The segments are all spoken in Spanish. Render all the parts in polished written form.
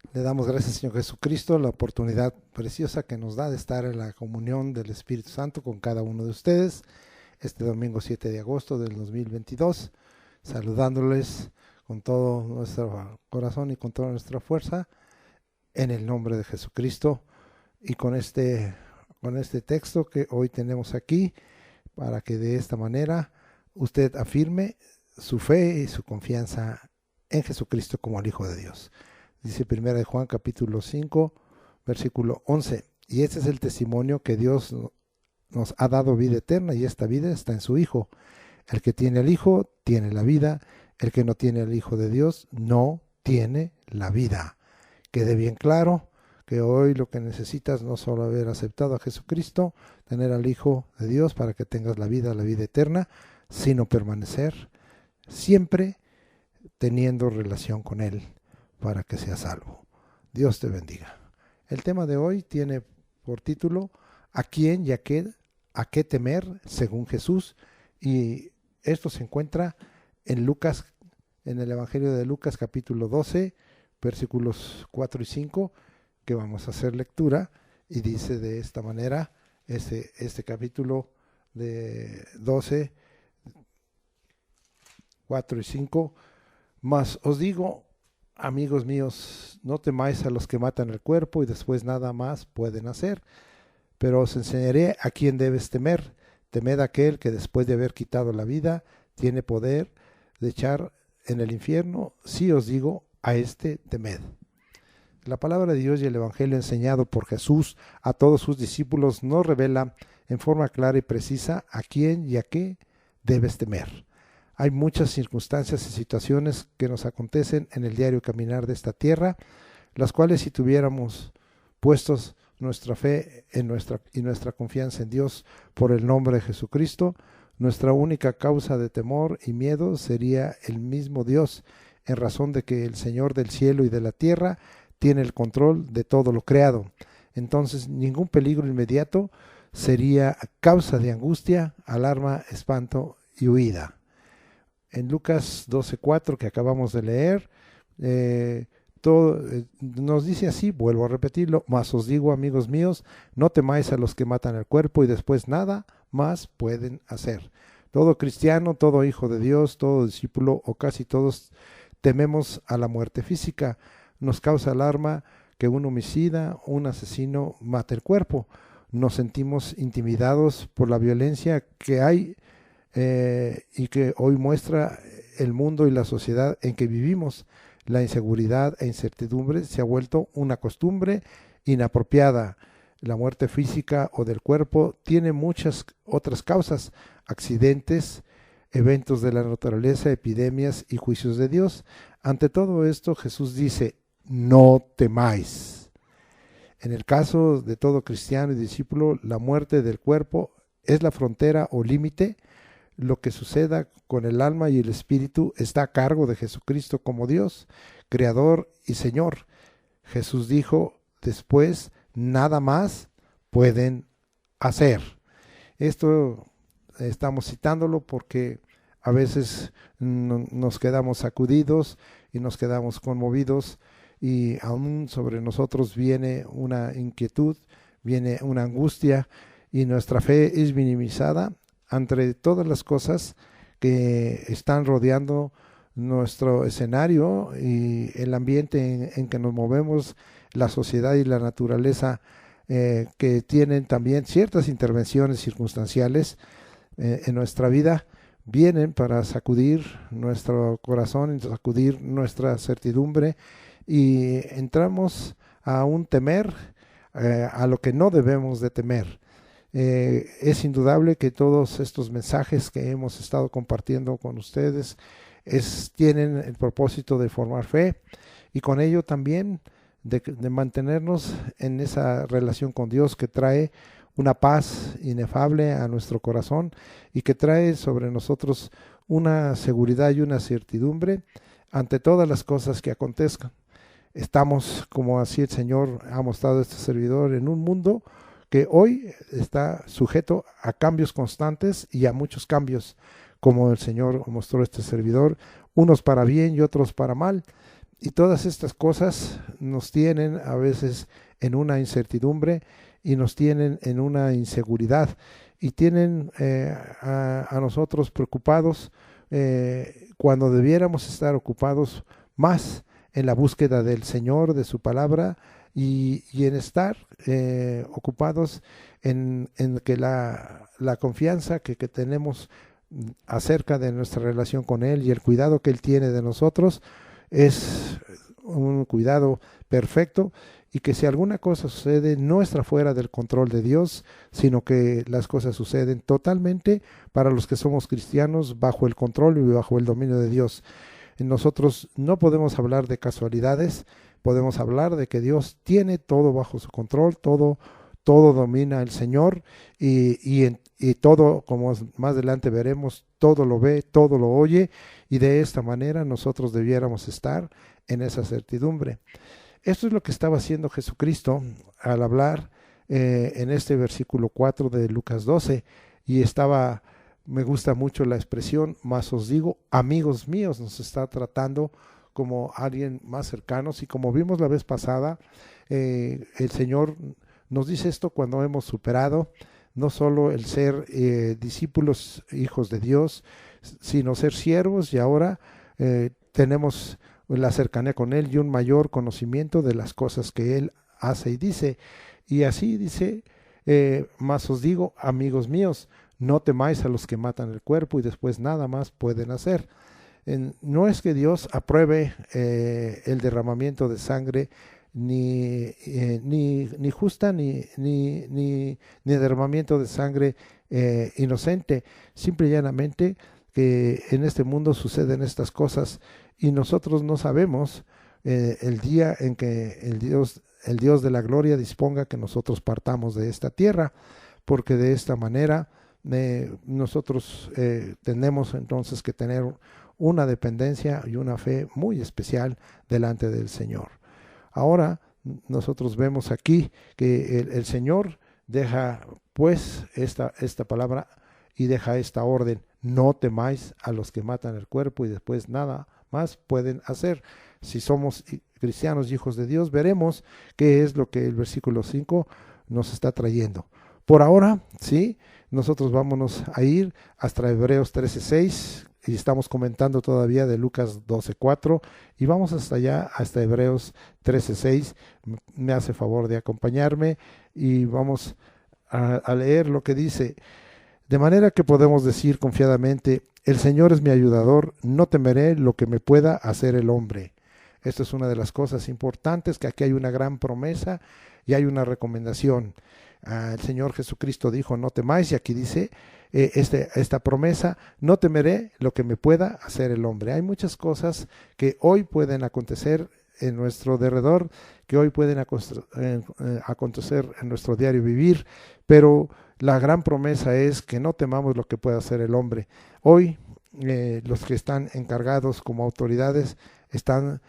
Le damos gracias, Señor Jesucristo, la oportunidad preciosa que nos da de estar en la comunión del Espíritu Santo con cada uno de ustedes este domingo 7 de agosto del 2022, saludándoles con todo nuestro corazón y con toda nuestra fuerza en el nombre de Jesucristo y con este texto que hoy tenemos aquí para que de esta manera usted afirme su fe y su confianza en Jesucristo como el Hijo de Dios. Dice 1 de Juan capítulo 5, versículo 11. Y este es el testimonio que Dios nos ha dado vida eterna y esta vida está en su Hijo. El que tiene al Hijo tiene la vida. El que no tiene al Hijo de Dios no tiene la vida. Quede bien claro que hoy lo que necesitas no solo haber aceptado a Jesucristo, tener al Hijo de Dios para que tengas la vida eterna, sino permanecer siempre teniendo relación con Él para que sea salvo. Dios te bendiga. El tema de hoy tiene por título ¿a quién y a qué temer según Jesús? Y esto se encuentra en Lucas, en el Evangelio de Lucas capítulo 12, versículos 4 y 5, que vamos a hacer lectura, y dice de esta manera, este capítulo de 12, 4 y 5, mas os digo, amigos míos, no temáis a los que matan el cuerpo y después nada más pueden hacer, pero os enseñaré a quién debes temer. Temed a aquel que después de haber quitado la vida tiene poder de echar en el infierno. Sí os digo, a este temed. La palabra de Dios y el Evangelio enseñado por Jesús a todos sus discípulos nos revela en forma clara y precisa a quién y a qué debes temer. Hay muchas circunstancias y situaciones que nos acontecen en el diario caminar de esta tierra, las cuales si tuviéramos puestos nuestra fe y nuestra confianza en Dios por el nombre de Jesucristo, nuestra única causa de temor y miedo sería el mismo Dios, en razón de que el Señor del cielo y de la tierra tiene el control de todo lo creado. Entonces ningún peligro inmediato sería causa de angustia, alarma, espanto y huida. En Lucas 12:4 que acabamos de leer, nos dice así, vuelvo a repetirlo, mas os digo, amigos míos, no temáis a los que matan el cuerpo y después nada más pueden hacer. Todo cristiano, todo hijo de Dios, todo discípulo o casi todos tememos a la muerte física. Nos causa alarma que un homicida, un asesino mate el cuerpo. Nos sentimos intimidados por la violencia que hay y que hoy muestra el mundo y la sociedad en que vivimos. La inseguridad e incertidumbre se ha vuelto una costumbre inapropiada. La muerte física o del cuerpo tiene muchas otras causas: accidentes, eventos de la naturaleza, epidemias y juicios de Dios. Ante todo esto, Jesús dice, no temáis. En el caso de todo cristiano y discípulo, la muerte del cuerpo es la frontera o límite. Lo que suceda con el alma y el espíritu está a cargo de Jesucristo como Dios, Creador y Señor. Jesús dijo después, nada más pueden hacer. Esto estamos citándolo porque a veces nos quedamos sacudidos y nos quedamos conmovidos y aún sobre nosotros viene una inquietud, viene una angustia y nuestra fe es minimizada ante todas las cosas que están rodeando nuestro escenario y el ambiente en que nos movemos, la sociedad y la naturaleza que tienen también ciertas intervenciones circunstanciales en nuestra vida, vienen para sacudir nuestro corazón y sacudir nuestra certidumbre y entramos a un temer a lo que no debemos de temer. Es indudable que todos estos mensajes que hemos estado compartiendo con ustedes tienen el propósito de formar fe y con ello también de mantenernos en esa relación con Dios que trae una paz inefable a nuestro corazón y que trae sobre nosotros una seguridad y una certidumbre ante todas las cosas que acontezcan. Estamos, como así el Señor ha mostrado a este servidor, en un mundo que hoy está sujeto a cambios constantes y a muchos cambios, como el Señor mostró a este servidor, unos para bien y otros para mal. Y todas estas cosas nos tienen a veces en una incertidumbre y nos tienen en una inseguridad y tienen a nosotros preocupados cuando debiéramos estar ocupados más en la búsqueda del Señor, de su palabra y en estar ocupados en que la confianza que tenemos acerca de nuestra relación con Él y el cuidado que Él tiene de nosotros es un cuidado perfecto y que si alguna cosa sucede no está fuera del control de Dios, sino que las cosas suceden totalmente para los que somos cristianos bajo el control y bajo el dominio de Dios. Nosotros no podemos hablar de casualidades, podemos hablar de que Dios tiene todo bajo su control, todo domina el Señor y todo, como más adelante veremos, todo lo ve, todo lo oye y de esta manera nosotros debiéramos estar en esa certidumbre. Esto es lo que estaba haciendo Jesucristo al hablar en este versículo 4 de Lucas 12 y me gusta mucho la expresión, más os digo, amigos míos, nos está tratando como alguien más cercano y como vimos la vez pasada, el Señor nos dice esto cuando hemos superado no solo el ser discípulos, hijos de Dios, sino ser siervos y ahora tenemos la cercanía con Él y un mayor conocimiento de las cosas que Él hace y dice. Y así dice, más os digo, amigos míos, no temáis a los que matan el cuerpo y después nada más pueden hacer. No es que Dios apruebe el derramamiento de sangre ni justa ni derramamiento de sangre inocente, simple y llanamente que en este mundo suceden estas cosas y nosotros no sabemos el día en que el Dios de la gloria disponga que nosotros partamos de esta tierra, porque de esta manera nosotros tenemos entonces que tener una dependencia y una fe muy especial delante del Señor. Ahora nosotros vemos aquí que el Señor deja pues esta palabra y deja esta orden: no temáis a los que matan el cuerpo y después nada más pueden hacer. Si somos cristianos y hijos de Dios, veremos qué es lo que el versículo 5 nos está trayendo. Por ahora, sí, nosotros vámonos a ir hasta Hebreos 13:6 y estamos comentando todavía de Lucas 12:4 y vamos hasta allá, hasta Hebreos 13:6. Me hace favor de acompañarme y vamos a leer lo que dice: de manera que podemos decir confiadamente, el Señor es mi ayudador, no temeré lo que me pueda hacer el hombre. Esto es una de las cosas importantes, que aquí hay una gran promesa y hay una recomendación. El Señor Jesucristo dijo, no temáis, y aquí dice esta promesa: no temeré lo que me pueda hacer el hombre. Hay muchas cosas que hoy pueden acontecer en nuestro derredor, que hoy pueden acontecer en nuestro diario vivir, pero la gran promesa es que no temamos lo que pueda hacer el hombre. Hoy los que están encargados como autoridades están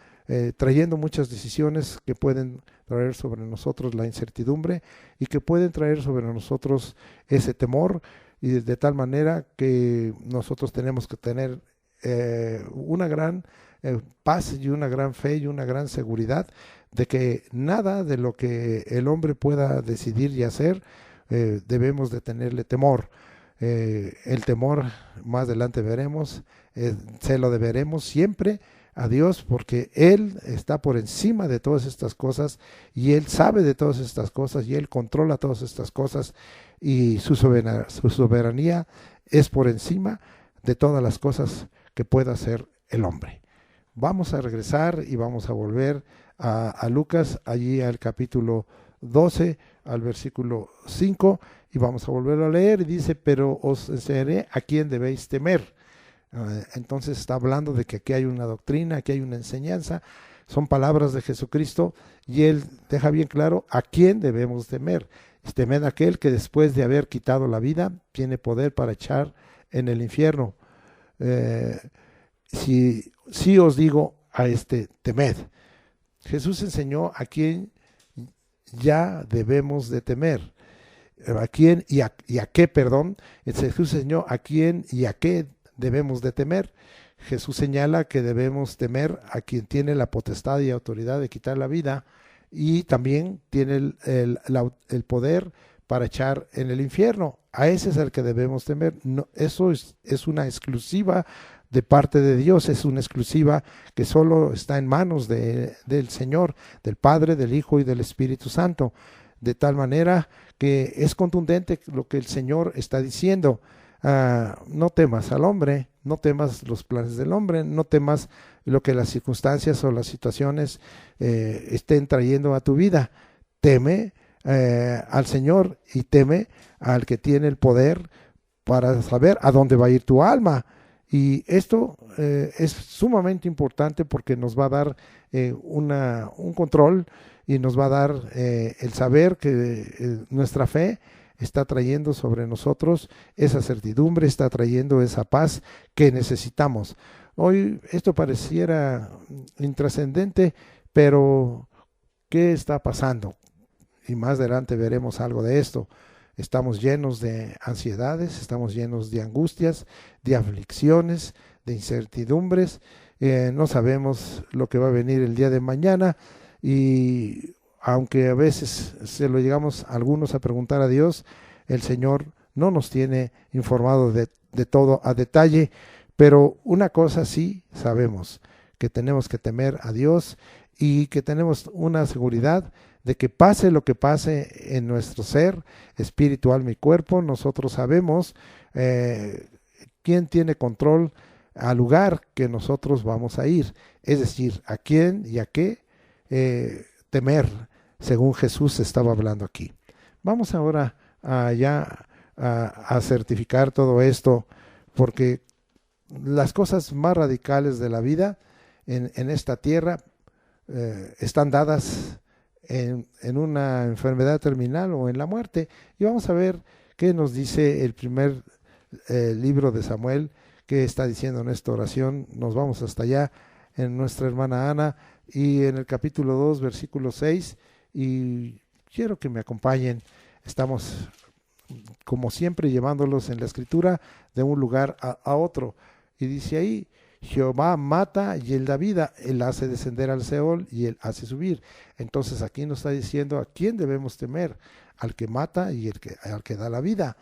trayendo muchas decisiones que pueden traer sobre nosotros la incertidumbre y que pueden traer sobre nosotros ese temor, y de tal manera que nosotros tenemos que tener una gran paz y una gran fe y una gran seguridad de que nada de lo que el hombre pueda decidir y hacer debemos de tenerle temor. El temor, más adelante veremos, se lo deberemos siempre a Dios, porque Él está por encima de todas estas cosas y Él sabe de todas estas cosas y Él controla todas estas cosas, y su soberanía es por encima de todas las cosas que pueda hacer el hombre. Vamos a regresar y vamos a volver a Lucas, allí al capítulo 12, al versículo 5, y vamos a volverlo a leer, y dice: pero os enseñaré a quién debéis temer. Entonces está hablando de que aquí hay una doctrina, aquí hay una enseñanza, son palabras de Jesucristo, y Él deja bien claro a quién debemos temer. Temed a aquel que después de haber quitado la vida tiene poder para echar en el infierno. Si os digo a temed. Jesús enseñó a quién ya debemos de temer. ¿A quién y a qué, perdón? Jesús enseñó a quién y a qué debemos de temer. Jesús señala que debemos temer a quien tiene la potestad y autoridad de quitar la vida y también tiene el poder para echar en el infierno. A ese es el que debemos temer. No, eso es una exclusiva de parte de Dios, es una exclusiva que solo está en manos del Señor, del Padre, del Hijo y del Espíritu Santo. De tal manera que es contundente lo que el Señor está diciendo. No temas al hombre, no temas los planes del hombre, no temas lo que las circunstancias o las situaciones estén trayendo a tu vida. Teme al Señor y teme al que tiene el poder para saber a dónde va a ir tu alma. Y esto es sumamente importante porque nos va a dar un control y nos va a dar el saber que nuestra fe está trayendo sobre nosotros esa certidumbre, está trayendo esa paz que necesitamos. Hoy esto pareciera intrascendente, pero ¿qué está pasando? Y más adelante veremos algo de esto. Estamos llenos de ansiedades, estamos llenos de angustias, de aflicciones, de incertidumbres. No sabemos lo que va a venir el día de mañana y aunque a veces se lo llegamos algunos a preguntar a Dios, el Señor no nos tiene informado de todo a detalle, pero una cosa sí sabemos, que tenemos que temer a Dios y que tenemos una seguridad de que pase lo que pase en nuestro ser, espíritu, alma y cuerpo, nosotros sabemos quién tiene control al lugar que nosotros vamos a ir, es decir, a quién y a qué temer, según Jesús estaba hablando aquí. Vamos ahora a certificar todo esto, porque las cosas más radicales de la vida en esta tierra están dadas en una enfermedad terminal o en la muerte. Y vamos a ver qué nos dice el primer libro de Samuel, qué está diciendo en esta oración. Nos vamos hasta allá en nuestra hermana Ana y en el capítulo 2, versículo 6, y quiero que me acompañen. Estamos como siempre llevándolos en la escritura de un lugar a otro, y dice ahí: Jehová mata y él da vida, él hace descender al Seol y él hace subir. Entonces aquí nos está diciendo a quién debemos temer: al que mata y al que da la vida.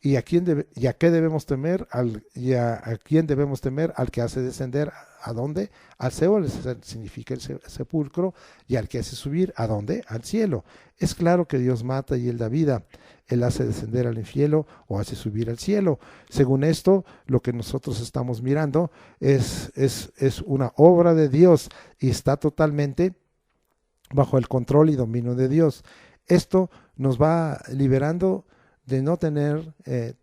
¿Y a qué debemos temer? ¿A quién debemos temer? Al que hace descender, ¿a dónde? Al Seol, significa el sepulcro, y al que hace subir, ¿a dónde? Al cielo. Es claro que Dios mata y él da vida, él hace descender al infierno o hace subir al cielo. Según esto, lo que nosotros estamos mirando es una obra de Dios y está totalmente bajo el control y dominio de Dios. Esto nos va liberando de no tener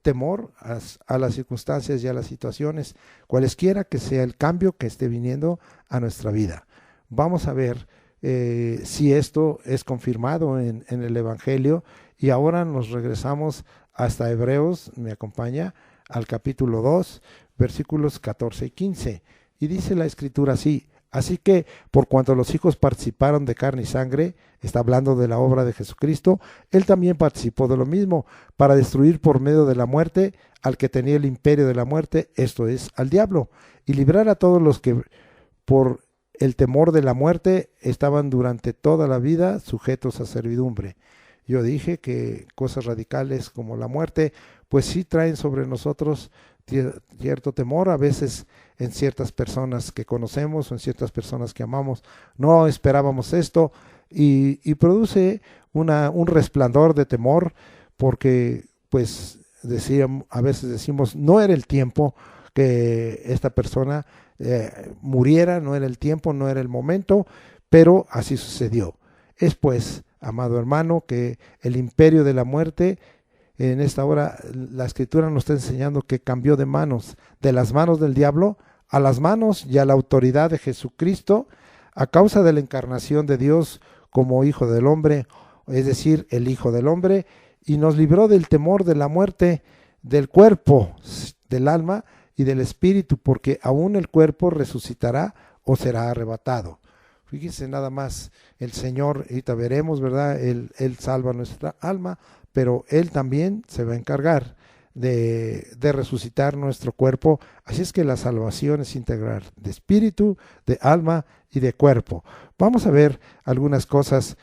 temor a las circunstancias y a las situaciones, cualesquiera que sea el cambio que esté viniendo a nuestra vida. Vamos a ver si esto es confirmado en el Evangelio, y ahora nos regresamos hasta Hebreos, me acompaña, al capítulo 2, versículos 14 y 15, y dice la Escritura así: así que, por cuanto los hijos participaron de carne y sangre, está hablando de la obra de Jesucristo, él también participó de lo mismo, para destruir por medio de la muerte al que tenía el imperio de la muerte, esto es, al diablo, y librar a todos los que por el temor de la muerte estaban durante toda la vida sujetos a servidumbre. Yo dije que cosas radicales como la muerte, pues sí traen sobre nosotros cierto temor, a veces en ciertas personas que conocemos o en ciertas personas que amamos. No esperábamos esto y produce un resplandor de temor, porque pues a veces decimos, no era el tiempo que esta persona muriera, no era el tiempo, no era el momento, pero así sucedió. Es pues, amado hermano, que el imperio de la muerte, en esta hora la Escritura nos está enseñando que cambió de manos, de las manos del diablo a las manos y a la autoridad de Jesucristo, a causa de la encarnación de Dios como Hijo del Hombre, es decir, el Hijo del Hombre, y nos libró del temor de la muerte del cuerpo, del alma y del espíritu, porque aún el cuerpo resucitará o será arrebatado. Fíjense nada más, el Señor, ahorita veremos, ¿verdad? Él salva nuestra alma, pero Él también se va a encargar de resucitar nuestro cuerpo. Así es que la salvación es integral, de espíritu, de alma y de cuerpo. Vamos a ver algunas cosas.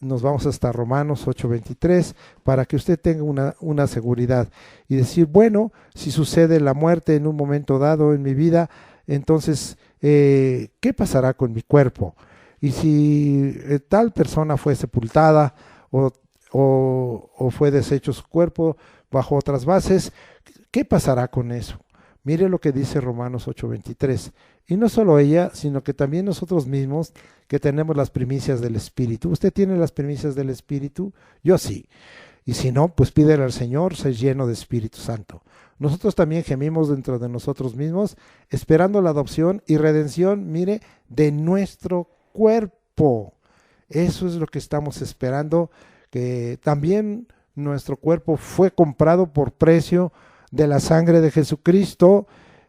Nos vamos hasta Romanos 8:23 para que usted tenga una seguridad y decir, bueno, si sucede la muerte en un momento dado en mi vida, entonces, ¿qué pasará con mi cuerpo? Y si tal persona fue sepultada o fue deshecho su cuerpo bajo otras bases, ¿qué pasará con eso? Mire lo que dice Romanos 8:23. Y no solo ella, sino que también nosotros mismos, que tenemos las primicias del Espíritu. ¿Usted tiene las primicias del Espíritu? Yo sí. Y si no, pues pídele al Señor ser lleno de Espíritu Santo. Nosotros también gemimos dentro de nosotros mismos, esperando la adopción y redención, mire, de nuestro cuerpo. Eso es lo que estamos esperando, que también nuestro cuerpo fue comprado por precio de la sangre de Jesucristo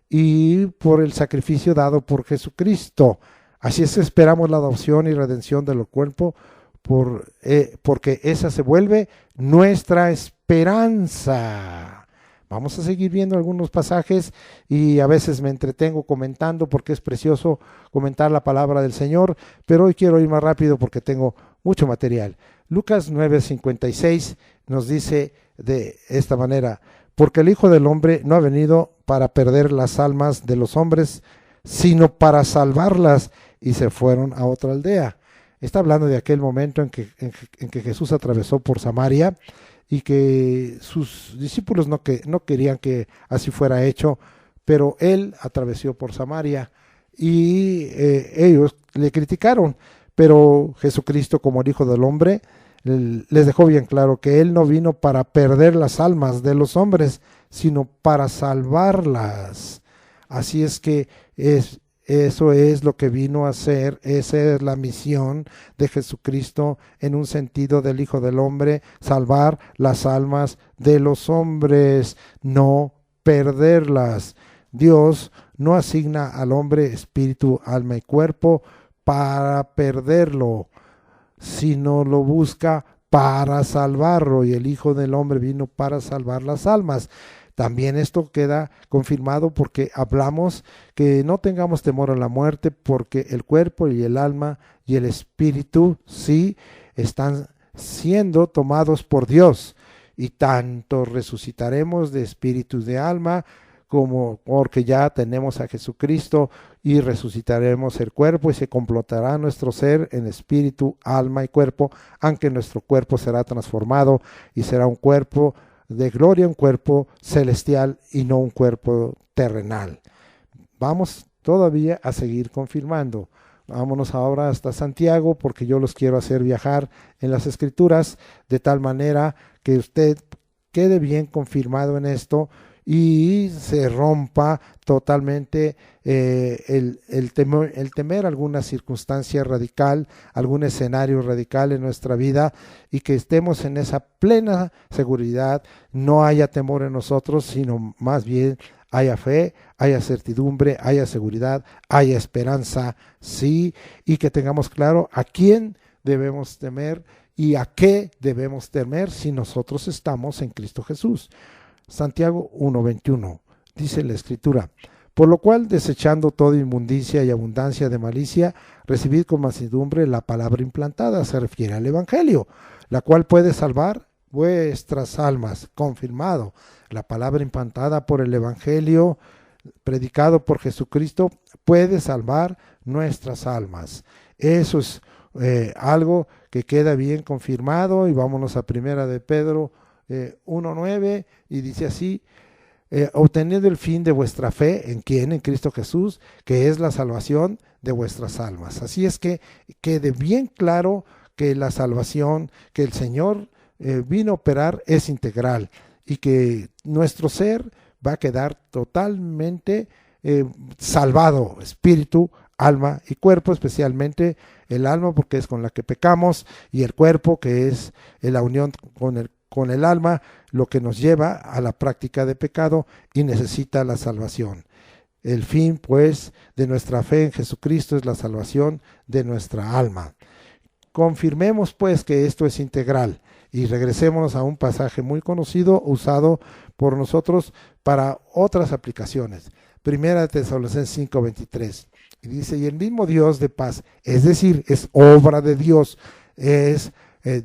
y por el sacrificio dado por Jesucristo. Así es, esperamos la adopción y redención del cuerpo, porque esa se vuelve nuestra esperanza. Vamos a seguir viendo algunos pasajes y a veces me entretengo comentando porque es precioso comentar la palabra del Señor, pero hoy quiero ir más rápido porque tengo mucho material. Lucas 9:56 nos dice de esta manera: porque el Hijo del Hombre no ha venido para perder las almas de los hombres, sino para salvarlas. Y se fueron a otra aldea. Está hablando de aquel momento en que Jesús atravesó por Samaria y que sus discípulos no querían que así fuera hecho, pero él atravesó por Samaria y ellos le criticaron, pero Jesucristo, como el Hijo del Hombre, les dejó bien claro que él no vino para perder las almas de los hombres, sino para salvarlas. Así es que eso es lo que vino a hacer, esa es la misión de Jesucristo en un sentido del Hijo del Hombre, salvar las almas de los hombres, no perderlas. Dios no asigna al hombre espíritu, alma y cuerpo para perderlo, sino lo busca para salvarlo, y el Hijo del Hombre vino para salvar las almas. También esto queda confirmado porque hablamos que no tengamos temor a la muerte, porque el cuerpo y el alma y el espíritu sí están siendo tomados por Dios, y tanto resucitaremos de espíritu y de alma, como porque ya tenemos a Jesucristo, y resucitaremos el cuerpo y se completará nuestro ser en espíritu, alma y cuerpo, aunque nuestro cuerpo será transformado y será un cuerpo de gloria, un cuerpo celestial y no un cuerpo terrenal. Vamos todavía a seguir confirmando. Vámonos ahora hasta Santiago, porque yo los quiero hacer viajar en las Escrituras de tal manera que usted quede bien confirmado en esto y se rompa totalmente el temer alguna circunstancia radical, algún escenario radical en nuestra vida, y que estemos en esa plena seguridad, no haya temor en nosotros, sino más bien haya fe, haya certidumbre, haya seguridad, haya esperanza, sí, y que tengamos claro a quién debemos temer y a qué debemos temer si nosotros estamos en Cristo Jesús. Santiago 1:21, dice la Escritura: por lo cual, desechando toda inmundicia y abundancia de malicia, recibid con mansedumbre la palabra implantada, se refiere al Evangelio, la cual puede salvar vuestras almas. Confirmado, la palabra implantada por el Evangelio, predicado por Jesucristo, puede salvar nuestras almas. Eso es algo que queda bien confirmado, y vámonos a Primera de Pedro 1:9, y dice así: obteniendo el fin de vuestra fe, ¿en quién? En Cristo Jesús, que es la salvación de vuestras almas. Así es que quede bien claro que la salvación que el Señor vino a operar es integral, y que nuestro ser va a quedar totalmente salvado, espíritu, alma y cuerpo, especialmente el alma porque es con la que pecamos, y el cuerpo que es la unión con el alma, lo que nos lleva a la práctica de pecado y necesita la salvación. El fin, pues, de nuestra fe en Jesucristo es la salvación de nuestra alma. Confirmemos, pues, que esto es integral Y regresémonos a un pasaje muy conocido, usado por nosotros para otras aplicaciones. Primera de Tesalonicenses 5:23. Y dice, y el mismo Dios de paz, es decir, es obra de Dios, es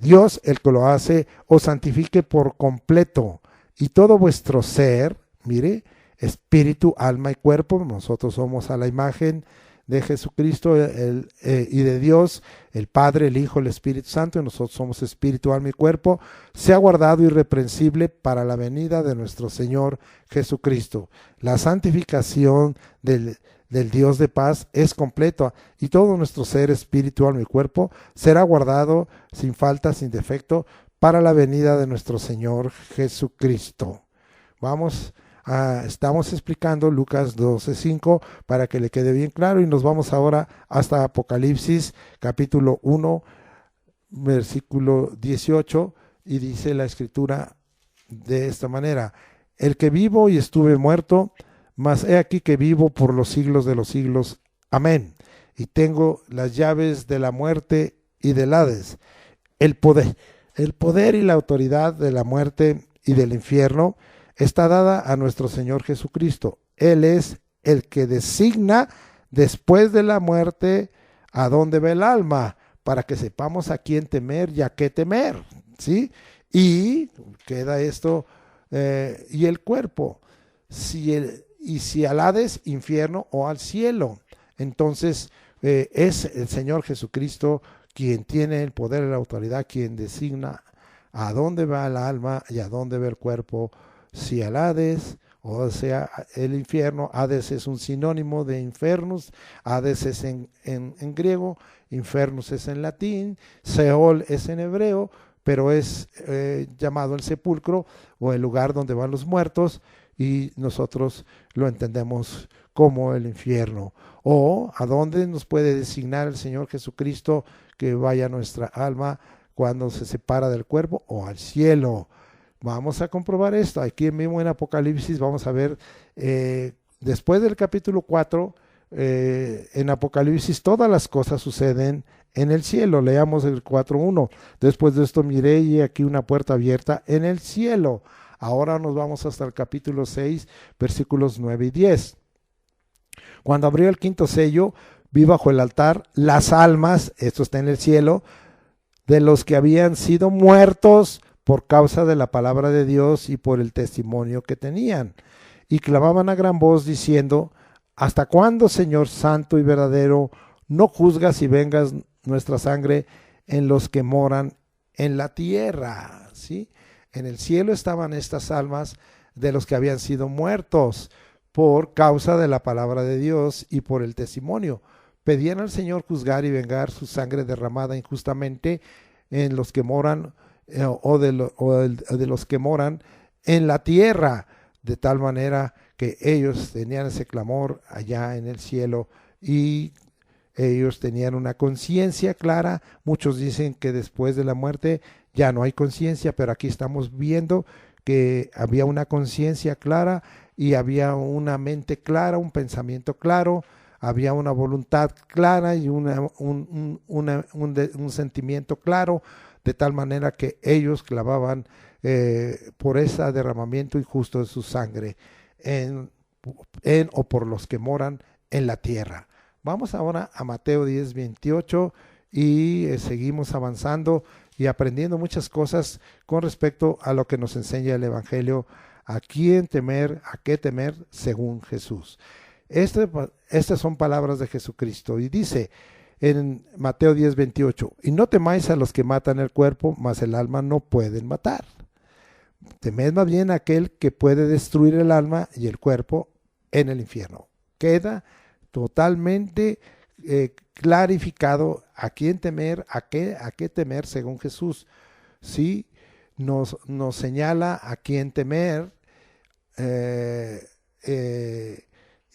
Dios el que lo hace, os santifique por completo. Y todo vuestro ser, mire, espíritu, alma y cuerpo, nosotros somos a la imagen de Jesucristo y de Dios, el Padre, el Hijo, el Espíritu Santo, y nosotros somos espíritu, alma y cuerpo, sea guardado irreprensible para la venida de nuestro Señor Jesucristo. La santificación del Dios de paz es completa y todo nuestro ser, espíritu, alma y cuerpo será guardado sin falta, sin defecto, para la venida de nuestro Señor Jesucristo. Estamos explicando Lucas 12:5 para que le quede bien claro y nos vamos ahora hasta Apocalipsis capítulo 1 versículo 18 y dice la escritura de esta manera: el que vivo y estuve muerto, mas he aquí que vivo por los siglos de los siglos. Amén. Y tengo las llaves de la muerte y del Hades. El poder y la autoridad de la muerte y del infierno está dada a nuestro Señor Jesucristo. Él es el que designa después de la muerte a dónde va el alma, para que sepamos a quién temer y a qué temer, ¿sí? Y queda esto, y el cuerpo, si al Hades, infierno, o al cielo. Entonces, es el Señor Jesucristo quien tiene el poder y la autoridad, quien designa a dónde va el alma y a dónde va el cuerpo, si al Hades o sea el infierno. Hades es un sinónimo de infernus, Hades es en griego, infernus es en latín, Seol es en hebreo, pero es llamado el sepulcro o el lugar donde van los muertos, y nosotros lo entendemos como el infierno. O a dónde nos puede designar el Señor Jesucristo que vaya nuestra alma cuando se separa del cuerpo, o al cielo. Vamos a comprobar esto. Aquí mismo en Apocalipsis vamos a ver, después del capítulo 4, en Apocalipsis todas las cosas suceden en el cielo. Leamos el 4:1. Después de esto miré y aquí una puerta abierta en el cielo. Ahora nos vamos hasta el capítulo 6, versículos 9 y 10. Cuando abrió el quinto sello, vi bajo el altar las almas, esto está en el cielo, de los que habían sido muertos por causa de la palabra de Dios y por el testimonio que tenían. Y clamaban a gran voz diciendo: ¿hasta cuándo, Señor santo y verdadero, no juzgas y vengas nuestra sangre en los que moran en la tierra? ¿Sí? En el cielo estaban estas almas de los que habían sido muertos por causa de la palabra de Dios y por el testimonio. Pedían al Señor juzgar y vengar su sangre derramada injustamente en los que moran o de los que moran en la tierra, de tal manera que ellos tenían ese clamor allá en el cielo y ellos tenían una conciencia clara. Muchos dicen que después de la muerte ya no hay conciencia, pero aquí estamos viendo que había una conciencia clara y había una mente clara, un pensamiento claro, había una voluntad clara y un sentimiento claro, de tal manera que ellos clamaban por ese derramamiento injusto de su sangre en o por los que moran en la tierra. Vamos ahora a Mateo 10:28 y seguimos avanzando y aprendiendo muchas cosas con respecto a lo que nos enseña el Evangelio, a quién temer, a qué temer según Jesús. Estas son palabras de Jesucristo y dice en Mateo 10:28: y no temáis a los que matan el cuerpo, mas el alma no pueden matar. Temed más bien a aquel que puede destruir el alma y el cuerpo en el infierno. Queda totalmente clarificado a quién temer, a qué temer según Jesús. Sí, nos señala a quién temer,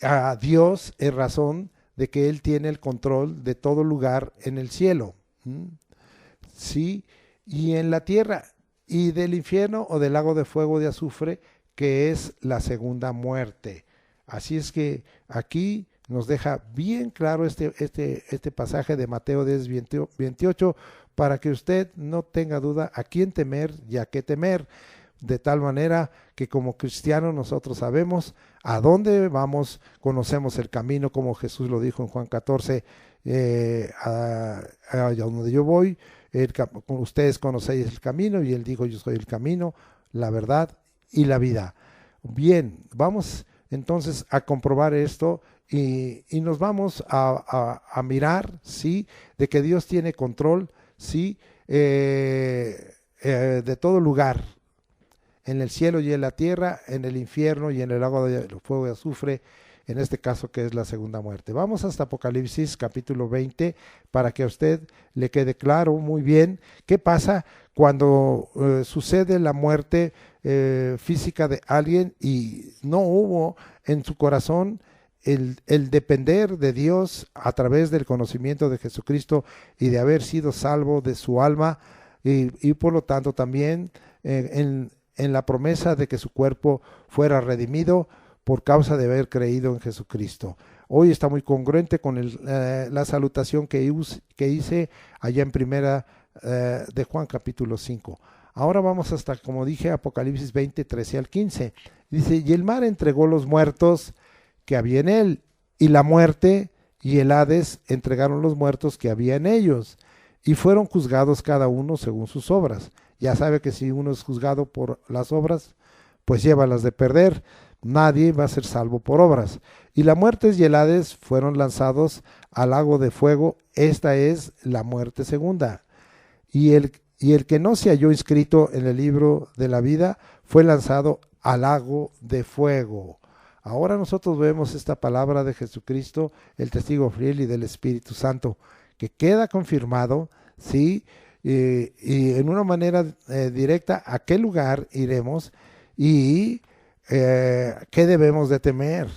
a Dios, en razón de que Él tiene el control de todo lugar en el cielo, sí, y en la tierra, y del infierno o del lago de fuego de azufre, que es la segunda muerte. Así es que aquí nos deja bien claro este pasaje de Mateo 10:28, para que usted no tenga duda a quién temer y a qué temer, de tal manera que como cristianos nosotros sabemos a dónde vamos, conocemos el camino, como Jesús lo dijo en Juan 14, a donde yo voy, ustedes conocéis el camino, y él dijo, yo soy el camino, la verdad y la vida. Bien, vamos entonces a comprobar esto y nos vamos a mirar, ¿sí?, de que Dios tiene control, ¿sí?, de todo lugar, en el cielo y en la tierra, en el infierno y en el lago de fuego y azufre, en este caso que es la segunda muerte. Vamos hasta Apocalipsis capítulo 20 para que a usted le quede claro muy bien qué pasa cuando sucede la muerte física de alguien y no hubo en su corazón el depender de Dios a través del conocimiento de Jesucristo y de haber sido salvo de su alma y por lo tanto también en la promesa de que su cuerpo fuera redimido por causa de haber creído en Jesucristo. Hoy está muy congruente con la salutación que hice allá en primera de Juan capítulo 5. Ahora vamos hasta, como dije, Apocalipsis 20, 13 al 15. Dice, y el mar entregó los muertos que había en él, y la muerte y el Hades entregaron los muertos que había en ellos, y fueron juzgados cada uno según sus obras. Ya sabe que si uno es juzgado por las obras, pues llévalas de perder. Nadie va a ser salvo por obras. Y la muerte y el Hades fueron lanzados al lago de fuego. Esta es la muerte segunda. Y el que no se halló inscrito en el libro de la vida fue lanzado al lago de fuego. Ahora nosotros vemos esta palabra de Jesucristo, el testigo fiel y del Espíritu Santo, que queda confirmado, ¿sí?, y en una manera directa a qué lugar iremos y qué debemos de temer.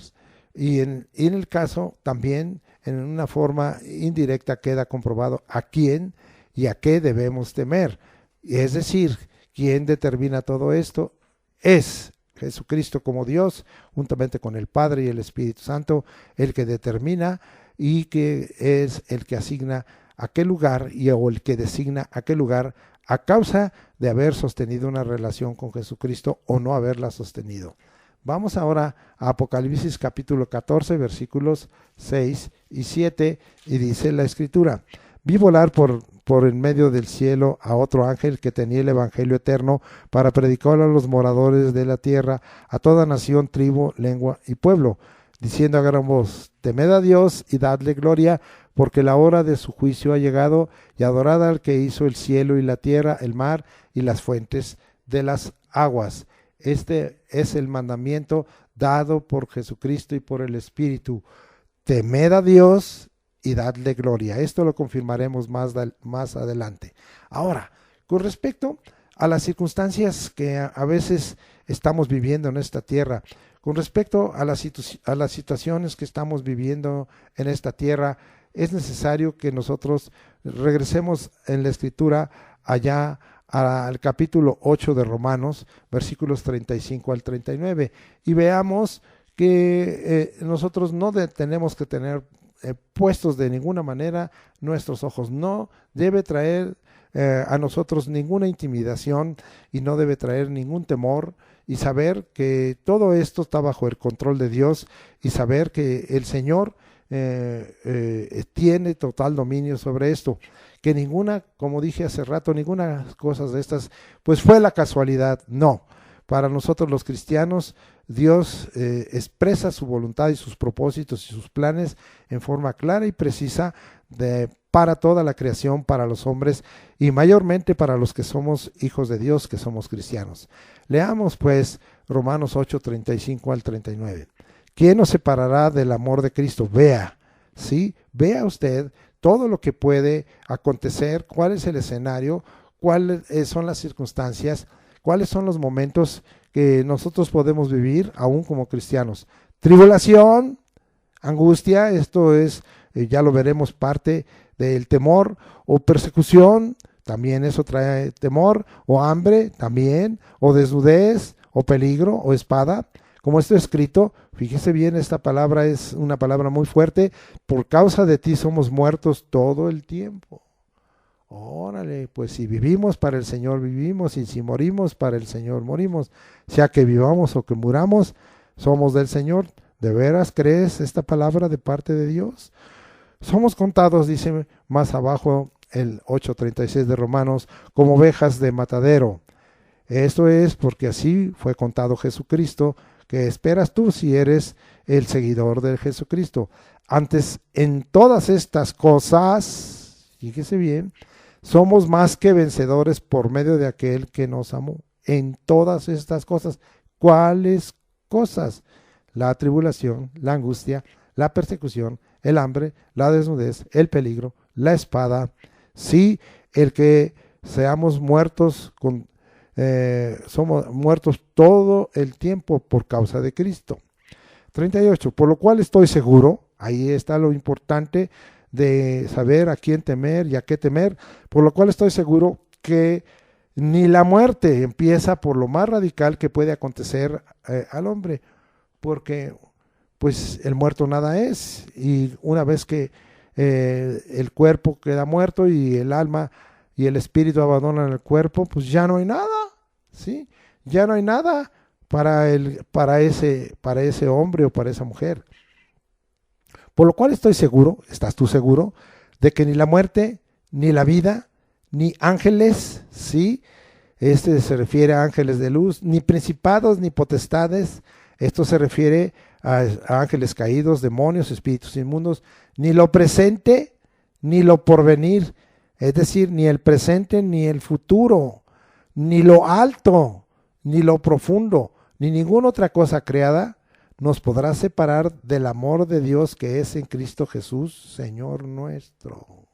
Y en el caso también en una forma indirecta queda comprobado a quién y a qué debemos temer. Es decir, ¿quién determina todo esto? Es Jesucristo como Dios, juntamente con el Padre y el Espíritu Santo, el que determina y que es el que asigna a qué lugar o el que designa a qué lugar a causa de haber sostenido una relación con Jesucristo o no haberla sostenido. Vamos ahora a Apocalipsis capítulo 14, versículos 6 y 7, y dice la Escritura, vi volar por en medio del cielo a otro ángel que tenía el evangelio eterno para predicar a los moradores de la tierra, a toda nación, tribu, lengua y pueblo, diciendo a gran voz, temed a Dios y dadle gloria, porque la hora de su juicio ha llegado, y adorad al que hizo el cielo y la tierra, el mar y las fuentes de las aguas. Este es el mandamiento dado por Jesucristo y por el Espíritu. Temed a Dios y dadle gloria. Esto lo confirmaremos más adelante. Ahora, con respecto a las circunstancias que a veces estamos viviendo en esta tierra, con respecto a las situaciones que estamos viviendo en esta tierra, es necesario que nosotros regresemos en la Escritura allá al capítulo 8 de Romanos, versículos 35 al 39, y veamos que nosotros no tenemos que tener puestos de ninguna manera nuestros ojos. No debe traer a nosotros ninguna intimidación y no debe traer ningún temor, y saber que todo esto está bajo el control de Dios, y saber que el Señor tiene total dominio sobre esto, que ninguna, como dije hace rato, ninguna cosa de estas pues fue la casualidad. No, para nosotros los cristianos Dios expresa su voluntad y sus propósitos y sus planes en forma clara y precisa para toda la creación, para los hombres y mayormente para los que somos hijos de Dios, que somos cristianos. Leamos pues Romanos 8, 35 al 39. ¿Quién nos separará del amor de Cristo? Vea, ¿sí? Vea usted todo lo que puede acontecer, cuál es el escenario, cuáles son las circunstancias, cuáles son los momentos que nosotros podemos vivir aún como cristianos. Tribulación, angustia, esto es, ya lo veremos, parte del temor, o persecución, también eso trae temor, o hambre, también, o desnudez, o peligro, o espada. Como está escrito, fíjese bien, esta palabra es una palabra muy fuerte, por causa de ti somos muertos todo el tiempo. Órale, pues si vivimos para el Señor vivimos, y si morimos para el Señor morimos, sea que vivamos o que muramos, somos del Señor. ¿De veras crees esta palabra de parte de Dios? Somos contados, dice más abajo el 8:36 de Romanos, como ovejas de matadero. Esto es porque así fue contado Jesucristo. ¿Qué esperas tú si eres el seguidor de Jesucristo? Antes, en todas estas cosas, fíjese bien, somos más que vencedores por medio de aquel que nos amó. En todas estas cosas. ¿Cuáles cosas? La tribulación, la angustia, la persecución, el hambre, la desnudez, el peligro, la espada. Sí, el que seamos muertos somos muertos todo el tiempo por causa de Cristo. 38. Por lo cual estoy seguro, ahí está lo importante de saber a quién temer y a qué temer, por lo cual estoy seguro que ni la muerte empieza por lo más radical que puede acontecer al hombre, porque pues el muerto nada es, y una vez que el cuerpo queda muerto y el alma y el espíritu abandonan el cuerpo, pues ya no hay nada, ¿sí? Ya no hay nada para ese hombre o para esa mujer. Por lo cual estoy seguro, ¿estás tú seguro? De que ni la muerte, ni la vida, ni ángeles, ¿sí? Este se refiere a ángeles de luz, ni principados, ni potestades. Esto se refiere a ángeles caídos, demonios, espíritus inmundos, ni lo presente, ni lo porvenir. Es decir, ni el presente, ni el futuro, ni lo alto, ni lo profundo, ni ninguna otra cosa creada nos podrá separar del amor de Dios que es en Cristo Jesús, Señor nuestro.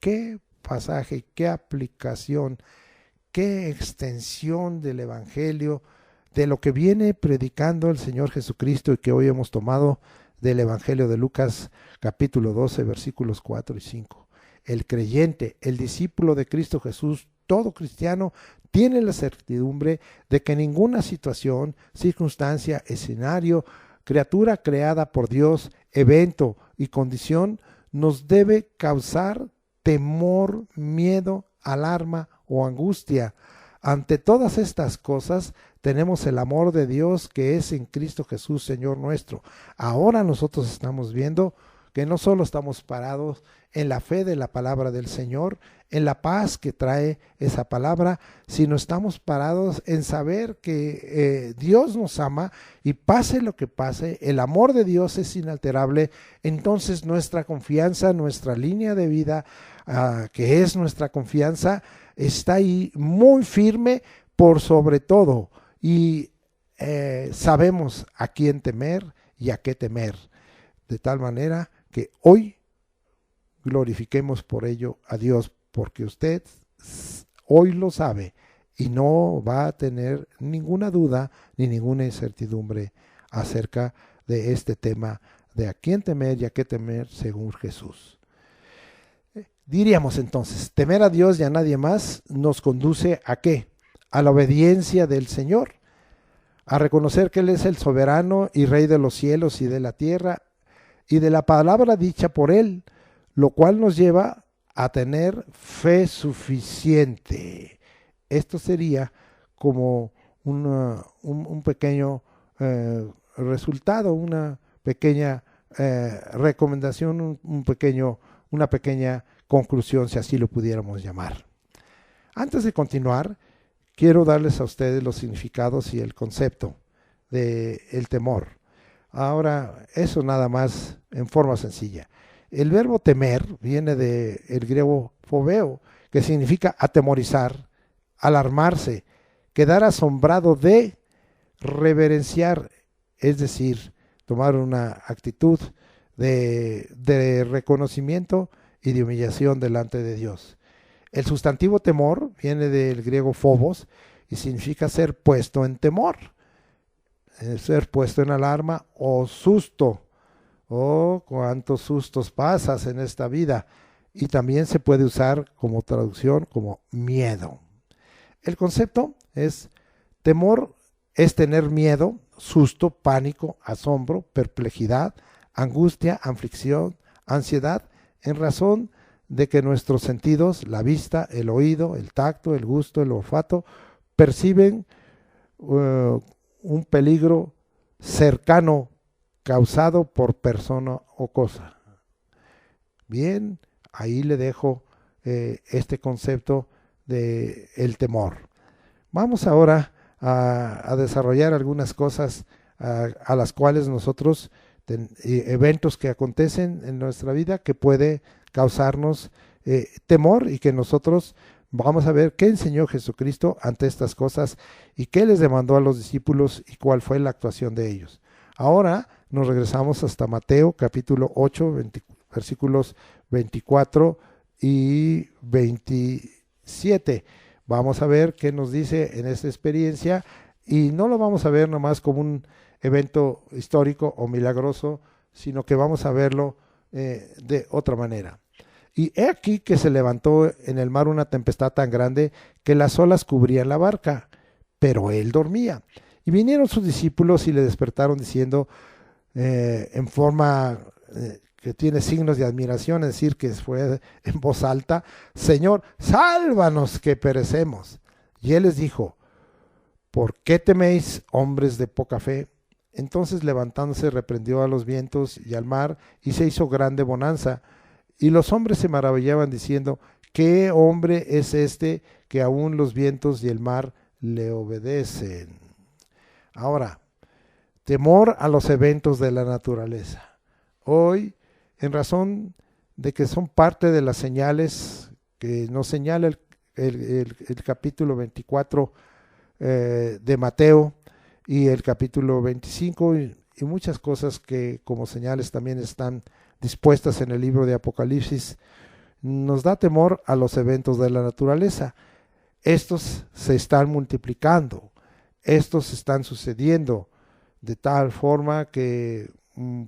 Qué pasaje, qué aplicación, qué extensión del Evangelio, de lo que viene predicando el Señor Jesucristo y que hoy hemos tomado del Evangelio de Lucas capítulo 12 versículos 4 y 5. El creyente, el discípulo de Cristo Jesús, todo cristiano, tiene la certidumbre de que ninguna situación, circunstancia, escenario, criatura creada por Dios, evento y condición nos debe causar temor, miedo, alarma o angustia. Ante todas estas cosas tenemos el amor de Dios que es en Cristo Jesús, Señor nuestro. Ahora nosotros estamos viendo que no solo estamos parados en la fe de la palabra del Señor, en la paz que trae esa palabra, sino estamos parados en saber que Dios nos ama y pase lo que pase, el amor de Dios es inalterable. Entonces nuestra confianza, nuestra línea de vida, que es nuestra confianza, está ahí muy firme por sobre todo, y sabemos a quién temer y a qué temer, de tal manera que hoy glorifiquemos por ello a Dios, porque usted hoy lo sabe y no va a tener ninguna duda ni ninguna incertidumbre acerca de este tema de a quién temer y a qué temer según Jesús. Diríamos entonces, temer a Dios y a nadie más nos conduce ¿a qué? A la obediencia del Señor, a reconocer que Él es el soberano y Rey de los cielos y de la tierra y de la palabra dicha por Él, lo cual nos lleva a tener fe suficiente. Esto sería como un pequeño resultado, una pequeña recomendación, una pequeña conclusión, si así lo pudiéramos llamar. Antes de continuar, quiero darles a ustedes los significados y el concepto del temor. Ahora, eso nada más en forma sencilla. El verbo temer viene del griego phobeo, que significa atemorizar, alarmarse, quedar asombrado de, reverenciar, es decir, tomar una actitud de reconocimiento y de humillación delante de Dios. El sustantivo temor viene del griego phobos y significa ser puesto en temor, ser puesto en alarma o susto. Oh, cuántos sustos pasas en esta vida. Y también se puede usar como traducción como miedo. El concepto es temor, es tener miedo, susto, pánico, asombro, perplejidad, angustia, aflicción, ansiedad, en razón de que nuestros sentidos, la vista, el oído, el tacto, el gusto, el olfato, perciben un peligro cercano causado por persona o cosa. Bien, ahí le dejo este concepto de el temor. Vamos ahora a desarrollar algunas cosas a las cuales nosotros, eventos que acontecen en nuestra vida que puede causarnos temor, y que nosotros vamos a ver qué enseñó Jesucristo ante estas cosas y qué les demandó a los discípulos y cuál fue la actuación de ellos. Ahora nos regresamos hasta Mateo capítulo 8, versículos 24 y 27. Vamos a ver qué nos dice en esta experiencia, y no lo vamos a ver nomás como un evento histórico o milagroso, sino que vamos a verlo de otra manera. Y he aquí que se levantó en el mar una tempestad tan grande que las olas cubrían la barca, pero él dormía. Y vinieron sus discípulos y le despertaron diciendo en forma que tiene signos de admiración, es decir, que fue en voz alta: Señor, sálvanos que perecemos. Y él les dijo: ¿por qué teméis, hombres de poca fe? Entonces levantándose reprendió a los vientos y al mar, y se hizo grande bonanza. Y los hombres se maravillaban diciendo: ¿qué hombre es este que aún los vientos y el mar le obedecen? Ahora, temor a los eventos de la naturaleza. Hoy, en razón de que son parte de las señales que nos señala el capítulo 24 de Mateo, y el capítulo 25, y muchas cosas que como señales también están dispuestas en el libro de Apocalipsis, nos da temor a los eventos de la naturaleza. Estos se están multiplicando, estos están sucediendo de tal forma que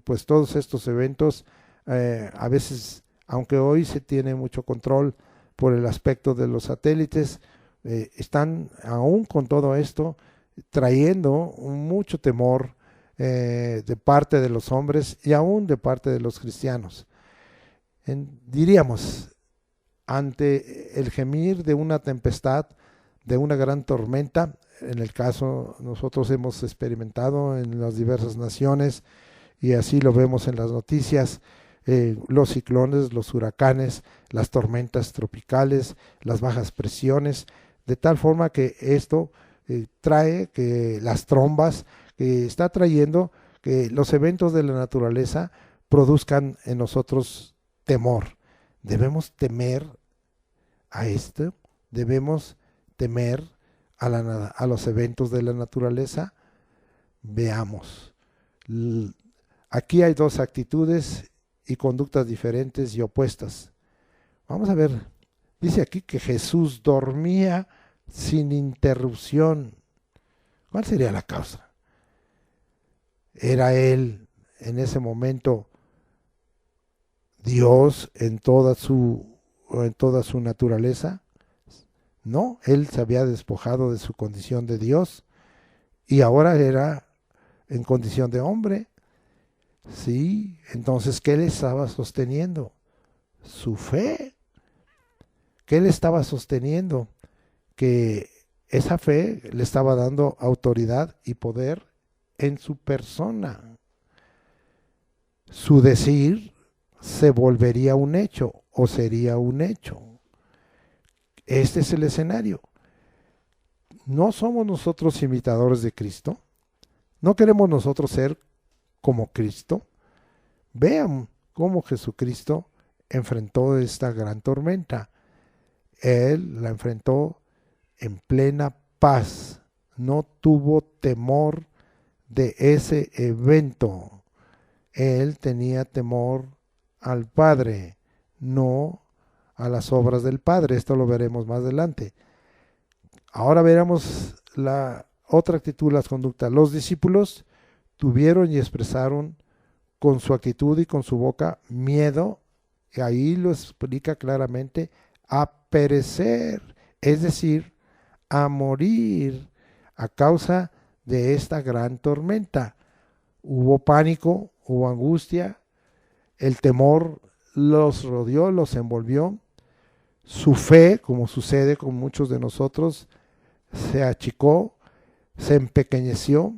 pues todos estos eventos a veces, aunque hoy se tiene mucho control por el aspecto de los satélites, están aún con todo esto trayendo mucho temor de parte de los hombres y aún de parte de los cristianos. Diríamos, ante el gemir de una tempestad, de una gran tormenta, en el caso nosotros hemos experimentado en las diversas naciones, y así lo vemos en las noticias, los ciclones, los huracanes, las tormentas tropicales, las bajas presiones, de tal forma que esto trae que las trombas, que está trayendo que los eventos de la naturaleza produzcan en nosotros temor. Debemos temer a esto, debemos temer a los eventos de la naturaleza. Veamos. Aquí hay dos actitudes y conductas diferentes y opuestas. Vamos a ver. Dice aquí que Jesús dormía sin interrupción. ¿Cuál sería la causa? ¿Era él en ese momento Dios en toda su naturaleza? No, él se había despojado de su condición de Dios y ahora era en condición de hombre. Sí, entonces, ¿qué le estaba sosteniendo? Su fe. ¿Qué le estaba sosteniendo? Que esa fe le estaba dando autoridad y poder en su persona. Su decir se volvería un hecho o sería un hecho. Este es el escenario. ¿No somos nosotros imitadores de Cristo? ¿No queremos nosotros ser como Cristo? Vean cómo Jesucristo enfrentó esta gran tormenta. Él la enfrentó en plena paz. No tuvo temor de ese evento. Él tenía temor al Padre, no a las obras del Padre. Esto lo veremos más adelante. Ahora veremos la otra actitud, las conductas. Los discípulos tuvieron y expresaron con su actitud y con su boca miedo, y ahí lo explica claramente, a perecer, es decir, a morir a causa de esta gran tormenta. Hubo pánico, hubo angustia, el temor los rodeó, los envolvió. Su fe, como sucede con muchos de nosotros, se achicó, se empequeñeció,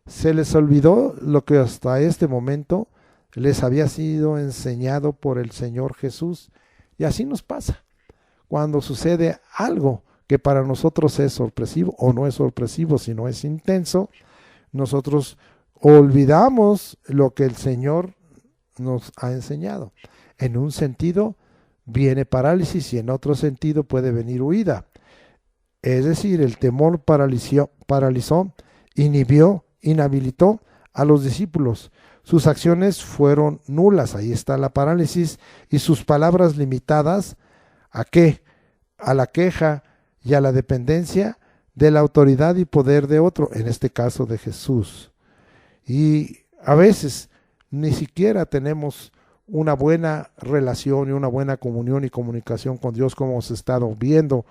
se les olvidó lo que hasta este momento les había sido enseñado por el Señor Jesús. Y así nos pasa cuando sucede algo que para nosotros es sorpresivo, o no es sorpresivo, sino es intenso. Nosotros olvidamos lo que el Señor nos ha enseñado. En un sentido viene parálisis y en otro sentido puede venir huida. Es decir, el temor paralizó, inhibió, inhabilitó a los discípulos. Sus acciones fueron nulas, ahí está la parálisis, y sus palabras limitadas, ¿a qué? A la queja y a la dependencia de la autoridad y poder de otro, en este caso de Jesús. Y a veces ni siquiera tenemos una buena relación y una buena comunión y comunicación con Dios como hemos estado viendo,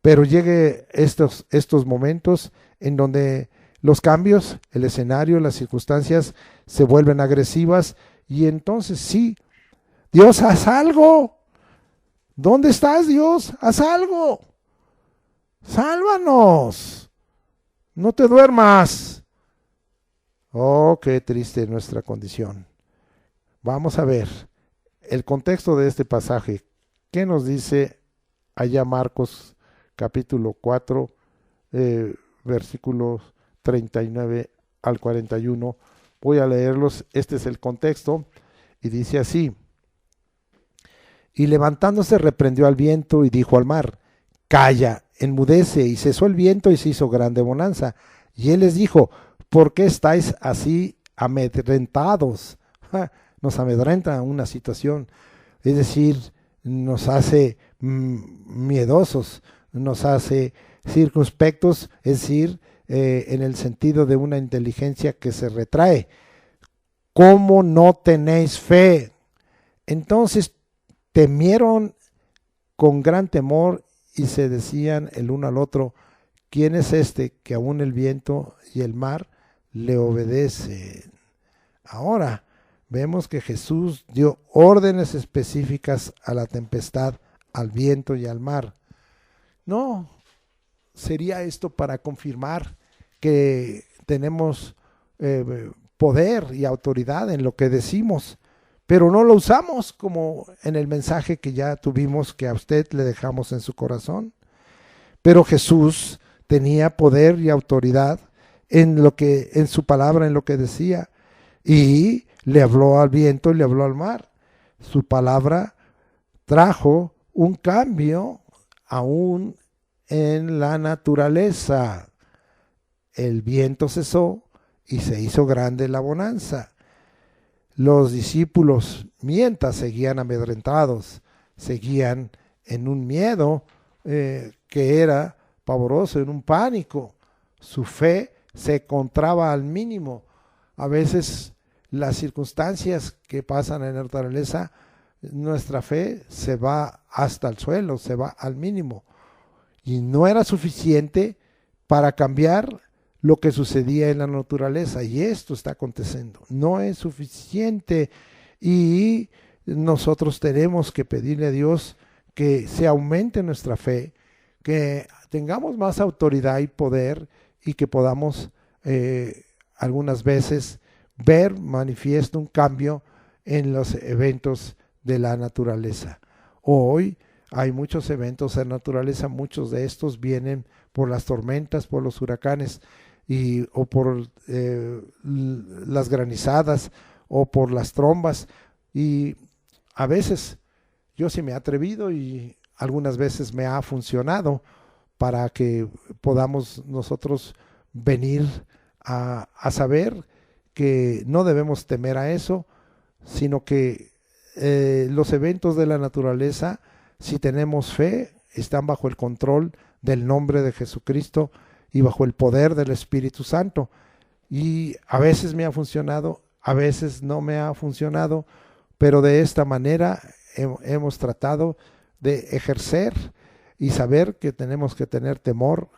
pero llegue estos momentos en donde los cambios, el escenario, las circunstancias se vuelven agresivas y entonces sí, Dios, haz algo. ¿Dónde estás, Dios? Haz algo. Sálvanos. No te duermas. Oh, qué triste nuestra condición. Vamos a ver el contexto de este pasaje. ¿Qué nos dice allá Marcos capítulo 4, versículos 39 al 41? Voy a leerlos. Este es el contexto y dice así: y levantándose reprendió al viento y dijo al mar: calla, enmudece. Y cesó el viento y se hizo grande bonanza. Y él les dijo: ¿por qué estáis así amedrentados? Nos amedrenta una situación, es decir, nos hace miedosos, nos hace circunspectos, es decir, en el sentido de una inteligencia que se retrae. ¿Cómo no tenéis fe? Entonces temieron con gran temor y se decían el uno al otro: ¿quién es este que aún el viento y el mar le obedecen? Ahora vemos que Jesús dio órdenes específicas a la tempestad, al viento y al mar. No, sería esto para confirmar que tenemos poder y autoridad en lo que decimos, pero no lo usamos, como en el mensaje que ya tuvimos, que a usted le dejamos en su corazón. Pero Jesús tenía poder y autoridad en su palabra, en lo que decía, y le habló al viento y le habló al mar. Su palabra trajo un cambio aún en la naturaleza. El viento cesó y se hizo grande la bonanza. Los discípulos, mientras seguían amedrentados, seguían en un miedo que era pavoroso, en un pánico. Su fe se encontraba al mínimo. A veces las circunstancias que pasan en la naturaleza, nuestra fe se va hasta el suelo, se va al mínimo. Y no era suficiente para cambiar lo que sucedía en la naturaleza. Y esto está aconteciendo. No es suficiente. Y nosotros tenemos que pedirle a Dios que se aumente nuestra fe, que tengamos más autoridad y poder y que podamos algunas veces ver manifiesto un cambio en los eventos de la naturaleza. Hoy hay muchos eventos de naturaleza, muchos de estos vienen por las tormentas, por los huracanes o por las granizadas o por las trombas, y a veces yo sí me he atrevido y algunas veces me ha funcionado para que podamos nosotros venir a saber que no debemos temer a eso, sino que los eventos de la naturaleza, si tenemos fe, están bajo el control del nombre de Jesucristo y bajo el poder del Espíritu Santo. Y a veces me ha funcionado, a veces no me ha funcionado, pero de esta manera hemos tratado de ejercer y saber que tenemos que tener temor,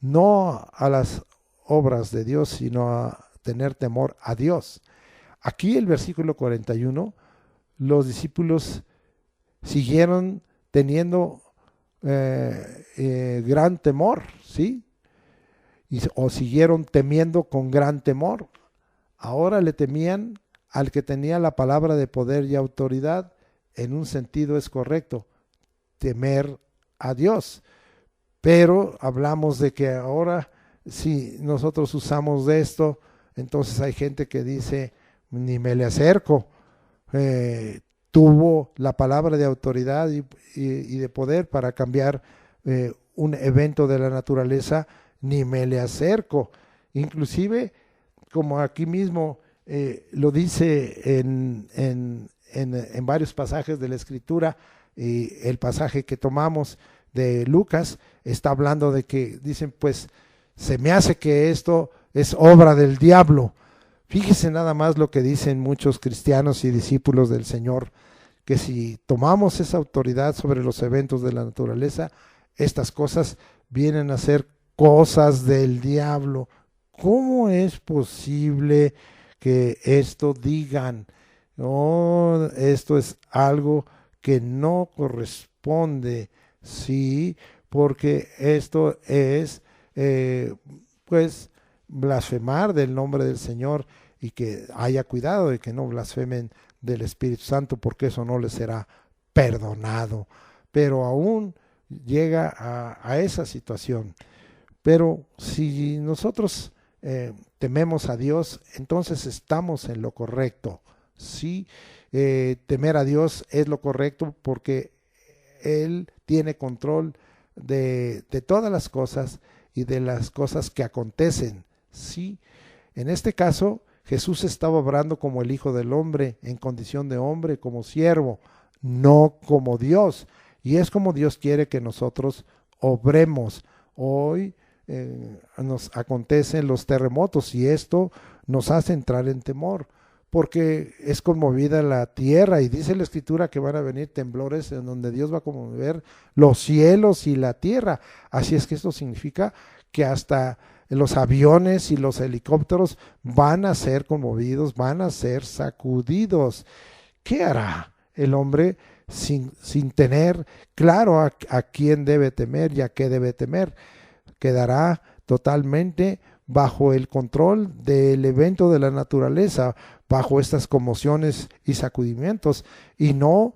no a las obras de Dios, sino a tener temor a Dios. Aquí el versículo 41 los discípulos siguieron teniendo gran temor, ¿sí? O siguieron temiendo con gran temor. Ahora le temían al que tenía la palabra de poder y autoridad. En un sentido es correcto, temer a Dios. Pero hablamos de que ahora, si nosotros usamos de esto, entonces hay gente que dice, ni me le acerco. Tuvo la palabra de autoridad y de poder para cambiar un evento de la naturaleza, ni me le acerco. Inclusive, como aquí mismo lo dice en varios pasajes de la Escritura, el pasaje que tomamos de Lucas está hablando de que dicen, pues se me hace que esto es obra del diablo. Fíjese nada más lo que dicen muchos cristianos y discípulos del Señor, que si tomamos esa autoridad sobre los eventos de la naturaleza, estas cosas vienen a ser cosas del diablo. ¿Cómo es posible que esto digan? No, esto es algo que no corresponde, sí, porque esto es, pues, blasfemar del nombre del Señor, y que haya cuidado de que no blasfemen del Espíritu Santo, porque eso no les será perdonado. Pero aún llega a esa situación. Pero si nosotros tememos a Dios, entonces estamos en lo correcto. Sí, temer a Dios es lo correcto, porque Él tiene control de todas las cosas y de las cosas que acontecen. Sí, en este caso Jesús estaba obrando como el Hijo del Hombre, en condición de hombre, como siervo, no como Dios. Y es como Dios quiere que nosotros obremos. Hoy nos acontecen los terremotos y esto nos hace entrar en temor, porque es conmovida la tierra, y dice la Escritura que van a venir temblores en donde Dios va a conmover los cielos y la tierra. Así es que esto significa que hasta los aviones y los helicópteros van a ser conmovidos, van a ser sacudidos. ¿Qué hará el hombre sin tener claro a quién debe temer y a qué debe temer? Quedará totalmente bajo el control del evento de la naturaleza, bajo estas conmociones y sacudimientos, y no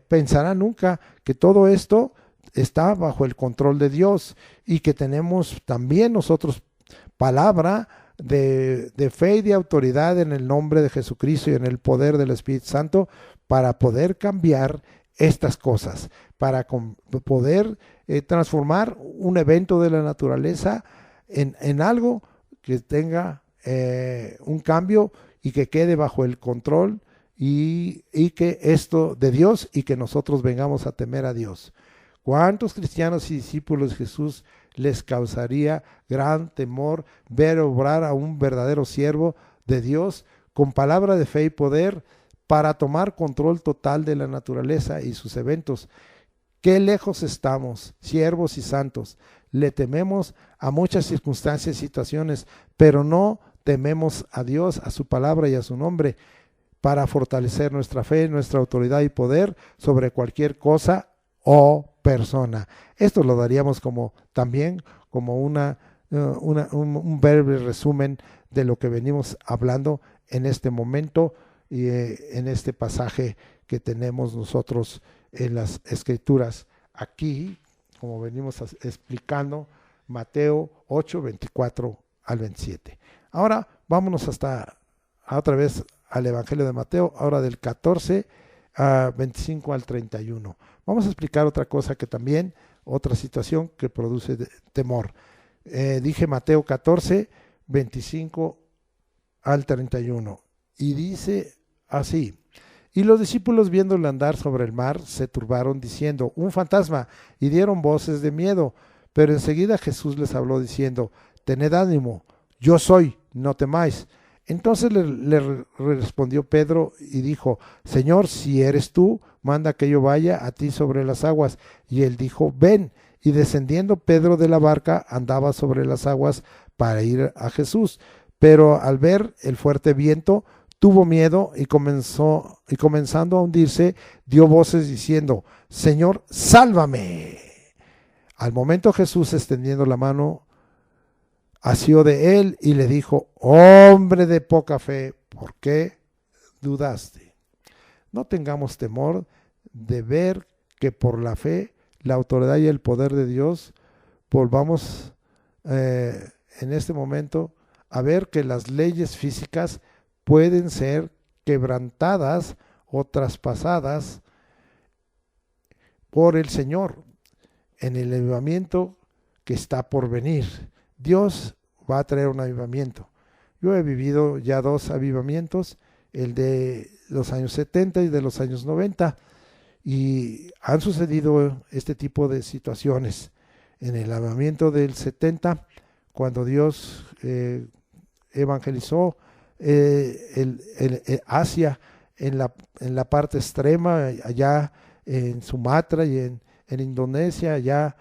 pensará nunca que todo esto está bajo el control de Dios, y que tenemos también nosotros palabra de fe y de autoridad en el nombre de Jesucristo y en el poder del Espíritu Santo para poder cambiar estas cosas, para poder transformar un evento de la naturaleza en algo que tenga un cambio y que quede bajo el control y que esto de Dios, y que nosotros vengamos a temer a Dios. ¿Cuántos cristianos y discípulos de Jesús les causaría gran temor ver obrar a un verdadero siervo de Dios con palabra de fe y poder para tomar control total de la naturaleza y sus eventos? Qué lejos estamos, siervos y santos. Le tememos a muchas circunstancias y situaciones, pero no tememos a Dios, a su palabra y a su nombre, para fortalecer nuestra fe, nuestra autoridad y poder sobre cualquier cosa o persona. Esto lo daríamos como también como un breve resumen de lo que venimos hablando en este momento y en este pasaje que tenemos nosotros en las Escrituras. Aquí, como venimos explicando, Mateo 8, 24 al 27. Ahora vámonos otra vez al Evangelio de Mateo, ahora del 14 a 25 al 31. Vamos a explicar otra cosa que también, otra situación que produce temor. Dije Mateo 14, 25 al 31. Y dice así: y los discípulos, viéndole andar sobre el mar, se turbaron diciendo: un fantasma, y dieron voces de miedo. Pero enseguida Jesús les habló diciendo: tened ánimo, yo soy, no temáis. Entonces le respondió Pedro y dijo: Señor, si eres tú, manda que yo vaya a ti sobre las aguas. Y él dijo: ven. Y descendiendo Pedro de la barca, andaba sobre las aguas para ir a Jesús. Pero al ver el fuerte viento, tuvo miedo y comenzando a hundirse, dio voces diciendo: Señor, sálvame. Al momento Jesús, extendiendo la mano, asió de él y le dijo: hombre de poca fe, ¿por qué dudaste? No tengamos temor de ver que por la fe, la autoridad y el poder de Dios, volvamos en este momento a ver que las leyes físicas pueden ser quebrantadas o traspasadas por el Señor en el avivamiento que está por venir. Dios va a traer un avivamiento. Yo he vivido ya 2 avivamientos, el de los años 70 y de los años 90, y han sucedido este tipo de situaciones. En el avivamiento del 70, cuando Dios evangelizó Asia en la parte extrema, allá en Sumatra y en Indonesia, allá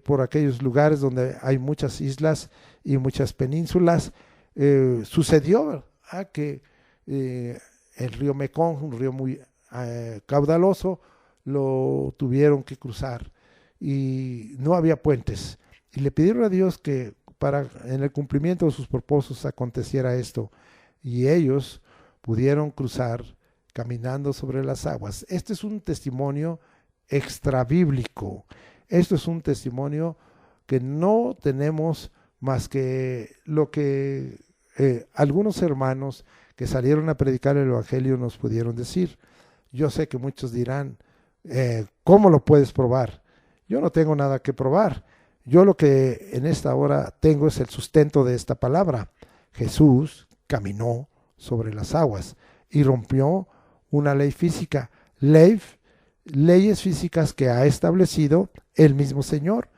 por aquellos lugares donde hay muchas islas y muchas penínsulas, sucedió que el río Mekong, un río muy caudaloso, lo tuvieron que cruzar y no había puentes. Y le pidieron a Dios que en el cumplimiento de sus propósitos aconteciera esto. Y ellos pudieron cruzar caminando sobre las aguas. Este es un testimonio extrabíblico. Esto es un testimonio que no tenemos más que lo que algunos hermanos que salieron a predicar el Evangelio nos pudieron decir. Yo sé que muchos dirán, ¿cómo lo puedes probar? Yo no tengo nada que probar. Yo lo que en esta hora tengo es el sustento de esta palabra. Jesús caminó sobre las aguas y rompió una ley física, leyes físicas que ha establecido el mismo Señor,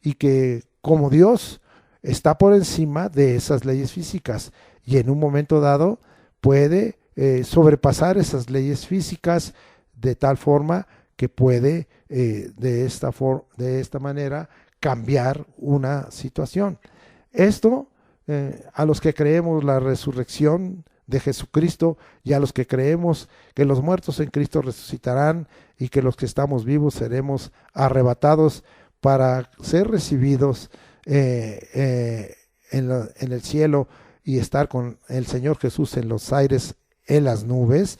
y que como Dios está por encima de esas leyes físicas y en un momento dado puede sobrepasar esas leyes físicas de tal forma que puede de esta manera cambiar una situación. Esto a los que creemos la resurrección de Jesucristo y a los que creemos que los muertos en Cristo resucitarán y que los que estamos vivos seremos arrebatados para ser recibidos en el cielo y estar con el Señor Jesús en los aires, en las nubes.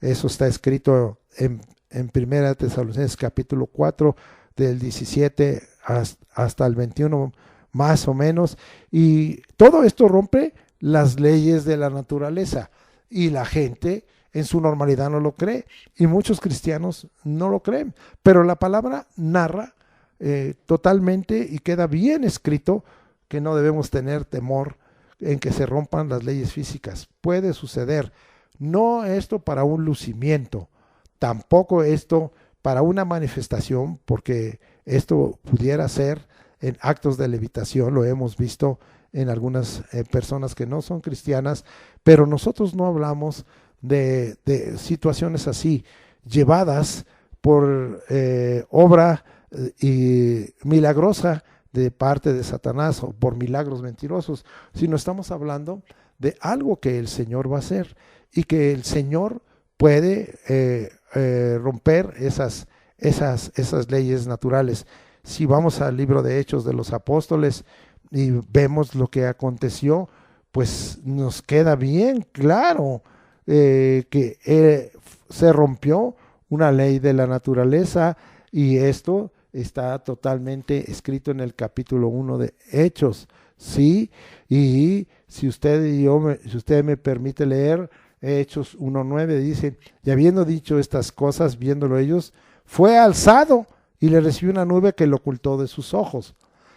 Eso está escrito en 1 Tesalonicenses capítulo 4 del 17 hasta el 21 más o menos, y todo esto rompe las leyes de la naturaleza y la gente en su normalidad no lo cree y muchos cristianos no lo creen, pero la palabra narra totalmente y queda bien escrito que no debemos tener temor en que se rompan las leyes físicas. Puede suceder, no esto para un lucimiento, tampoco esto para una manifestación, porque esto pudiera ser en actos de levitación, lo hemos visto en algunas personas que no son cristianas, pero nosotros no hablamos de situaciones así, llevadas por obra milagrosa de parte de Satanás o por milagros mentirosos, sino estamos hablando de algo que el Señor va a hacer y que el Señor puede romper esas leyes naturales. Si vamos al libro de Hechos de los Apóstoles y vemos lo que aconteció, pues nos queda bien claro que se rompió una ley de la naturaleza, y esto está totalmente escrito en el capítulo 1 de Hechos, ¿sí? Y si usted me permite leer Hechos 1:9, dice: y habiendo dicho estas cosas, viéndolo ellos, fue alzado y le recibió una nube que lo ocultó de sus ojos.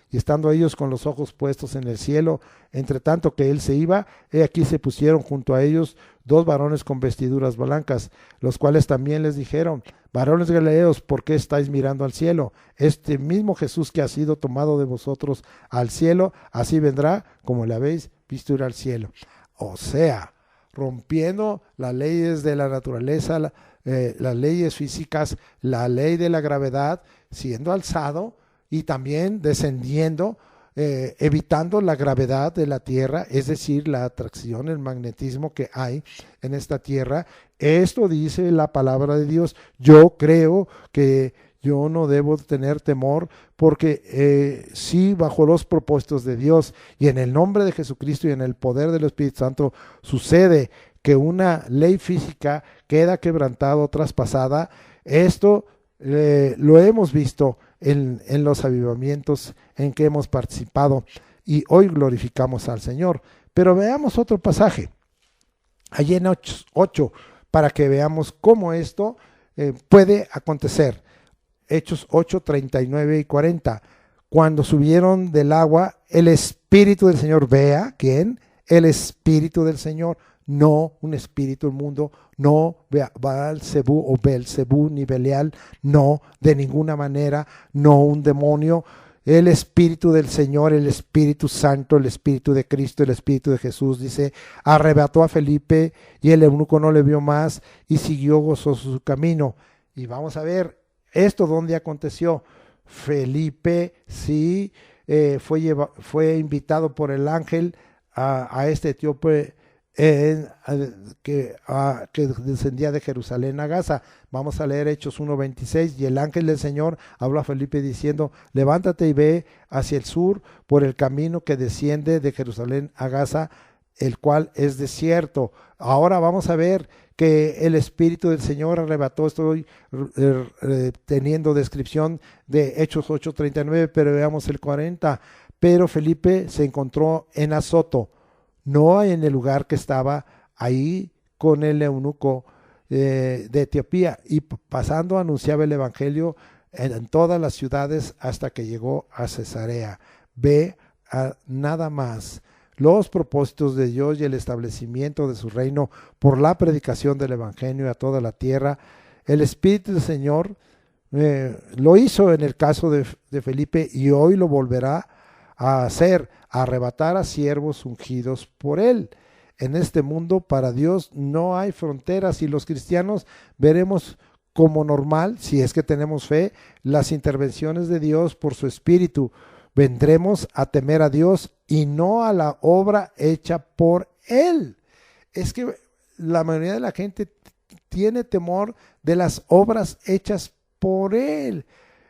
Y estando ellos con los ojos puestos en el cielo, entre tanto que él se iba, he aquí se pusieron junto a ellos 2 varones con vestiduras blancas, los cuales también les dijeron: varones galileos, ¿por qué estáis mirando al cielo? Este mismo Jesús que ha sido tomado de vosotros al cielo, así vendrá como le habéis visto ir al cielo. O sea, rompiendo las leyes de la naturaleza, las leyes físicas, la ley de la gravedad, siendo alzado y también descendiendo evitando la gravedad de la Tierra, es decir, la atracción, el magnetismo que hay en esta Tierra. Esto dice la palabra de Dios. Yo creo que yo no debo tener temor porque sí, bajo los propósitos de Dios y en el nombre de Jesucristo y en el poder del Espíritu Santo, sucede que una ley física queda quebrantada o traspasada. Esto lo hemos visto en los avivamientos en que hemos participado y hoy glorificamos al Señor. Pero veamos otro pasaje, allí en 8, para que veamos cómo esto puede acontecer. Hechos 8, 39 y 40. Cuando subieron del agua, el Espíritu del Señor, vea, ¿quién? El Espíritu del Señor, no un espíritu del mundo, no Baal-Zebú o Belzebú ni Belial, no, de ninguna manera, no un demonio. El Espíritu del Señor, el Espíritu Santo, el Espíritu de Cristo, el Espíritu de Jesús, dice, arrebató a Felipe y el eunuco no le vio más y siguió gozoso su camino. Y vamos a ver esto dónde aconteció. Felipe sí fue invitado por el ángel a este etíope que descendía de Jerusalén a Gaza. Vamos a leer Hechos 1:26. Y el ángel del Señor habló a Felipe diciendo, levántate y ve hacia el sur por el camino que desciende de Jerusalén a Gaza, el cual es desierto. Ahora vamos a ver que el Espíritu del Señor arrebató. Estoy teniendo descripción de Hechos 8:39, pero veamos el 40. Pero Felipe se encontró en Azoto, no en el lugar que estaba ahí con el eunuco de Etiopía, y pasando anunciaba el evangelio en todas las ciudades hasta que llegó a Cesarea. Ve nada más los propósitos de Dios y el establecimiento de su reino por la predicación del evangelio a toda la tierra. El Espíritu del Señor lo hizo en el caso de Felipe y hoy lo volverá a hacer, a arrebatar a siervos ungidos por él. En este mundo para Dios no hay fronteras y los cristianos veremos como normal, si es que tenemos fe, las intervenciones de Dios por su Espíritu. Vendremos a temer a Dios y no a la obra hecha por él. Es que la mayoría de la gente tiene temor de las obras hechas por él.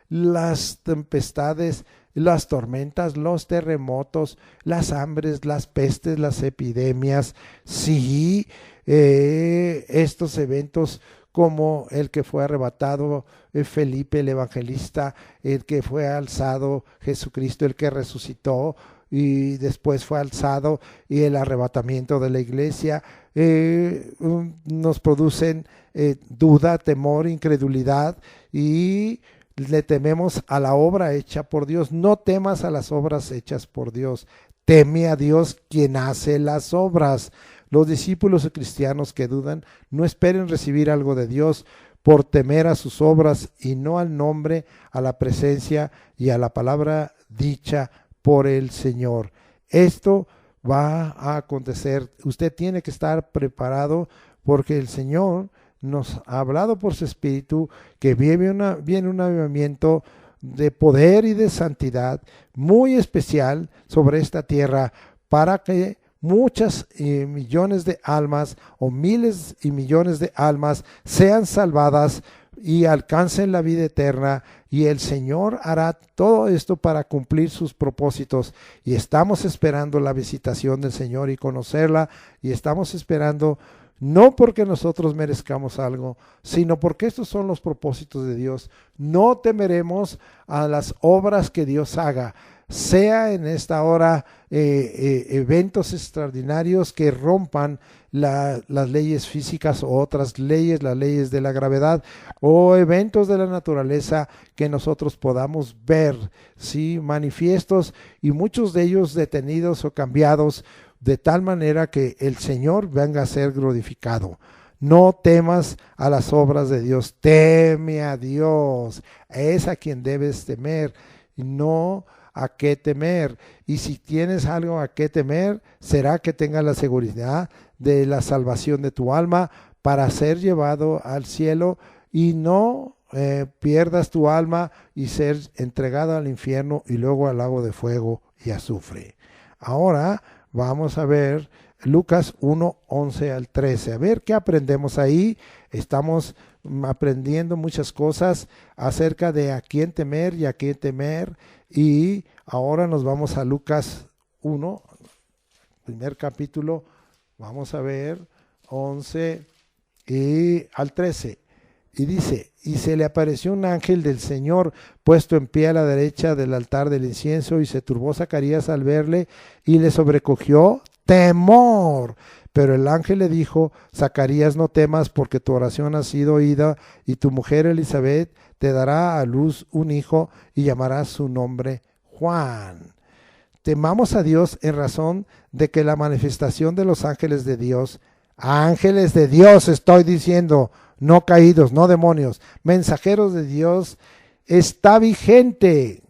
Las tempestades, las tormentas, los terremotos, las hambres, las pestes, las epidemias, sí, estos eventos como el que fue arrebatado Felipe el evangelista, el que fue alzado Jesucristo, el que resucitó y después fue alzado, y el arrebatamiento de la iglesia, nos producen duda, temor, incredulidad, y le tememos a la obra hecha por Dios. No temas a las obras hechas por Dios, teme a Dios quien hace las obras. Los discípulos y cristianos que dudan no esperen recibir algo de Dios por temer a sus obras y no al nombre, a la presencia y a la palabra dicha por el Señor. Esto va a acontecer. Usted tiene que estar preparado porque el Señor nos ha hablado por su Espíritu que viene un avivamiento de poder y de santidad muy especial sobre esta tierra para que muchas millones de almas o miles y millones de almas sean salvadas y alcancen la vida eterna, y el Señor hará todo esto para cumplir sus propósitos, y estamos esperando la visitación del Señor y conocerla, y estamos esperando no porque nosotros merezcamos algo, sino porque estos son los propósitos de Dios. No temeremos a las obras que Dios haga, sea en esta hora eventos extraordinarios que rompan las leyes físicas o otras leyes, las leyes de la gravedad, o eventos de la naturaleza que nosotros podamos ver, ¿sí? Manifiestos, y muchos de ellos detenidos o cambiados de tal manera que el Señor venga a ser glorificado. No temas a las obras de Dios, teme a Dios, es a quien debes temer, no a qué temer. Y si tienes algo a qué temer, será que tengas la seguridad de la salvación de tu alma para ser llevado al cielo y no pierdas tu alma y ser entregada al infierno y luego al lago de fuego y azufre. Ahora vamos a ver Lucas 1, 11 al 13. A ver qué aprendemos ahí. Estamos aprendiendo muchas cosas acerca de a quién temer y a quién temer. Y ahora nos vamos a Lucas 1, primer capítulo. Vamos a ver 11 y al 13. Y dice, y se le apareció un ángel del Señor puesto en pie a la derecha del altar del incienso, y se turbó Zacarías al verle, y le sobrecogió temor. Pero el ángel le dijo, Zacarías, no temas, porque tu oración ha sido oída, y tu mujer Elizabeth te dará a luz un hijo, y llamarás su nombre Juan. Temamos a Dios en razón de que la manifestación de los ángeles de Dios estoy diciendo, no caídos, no demonios, mensajeros de Dios, está vigente.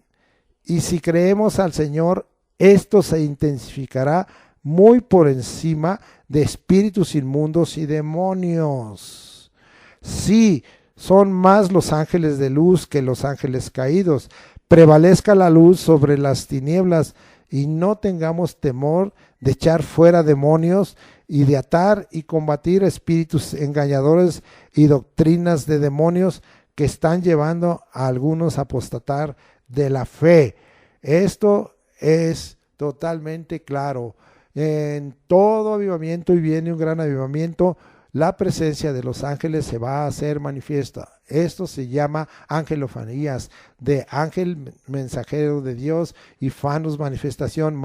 Y si creemos al Señor, esto se intensificará muy por encima de espíritus inmundos y demonios. Sí, son más los ángeles de luz que los ángeles caídos. Prevalezca la luz sobre las tinieblas y no tengamos temor de echar fuera demonios y de atar y combatir espíritus engañadores y doctrinas de demonios que están llevando a algunos a apostatar de la fe. Esto es totalmente claro. En todo avivamiento, y viene un gran avivamiento, la presencia de los ángeles se va a hacer manifiesta. Esto se llama angelofanías, de ángel mensajero de Dios, y fanos manifestación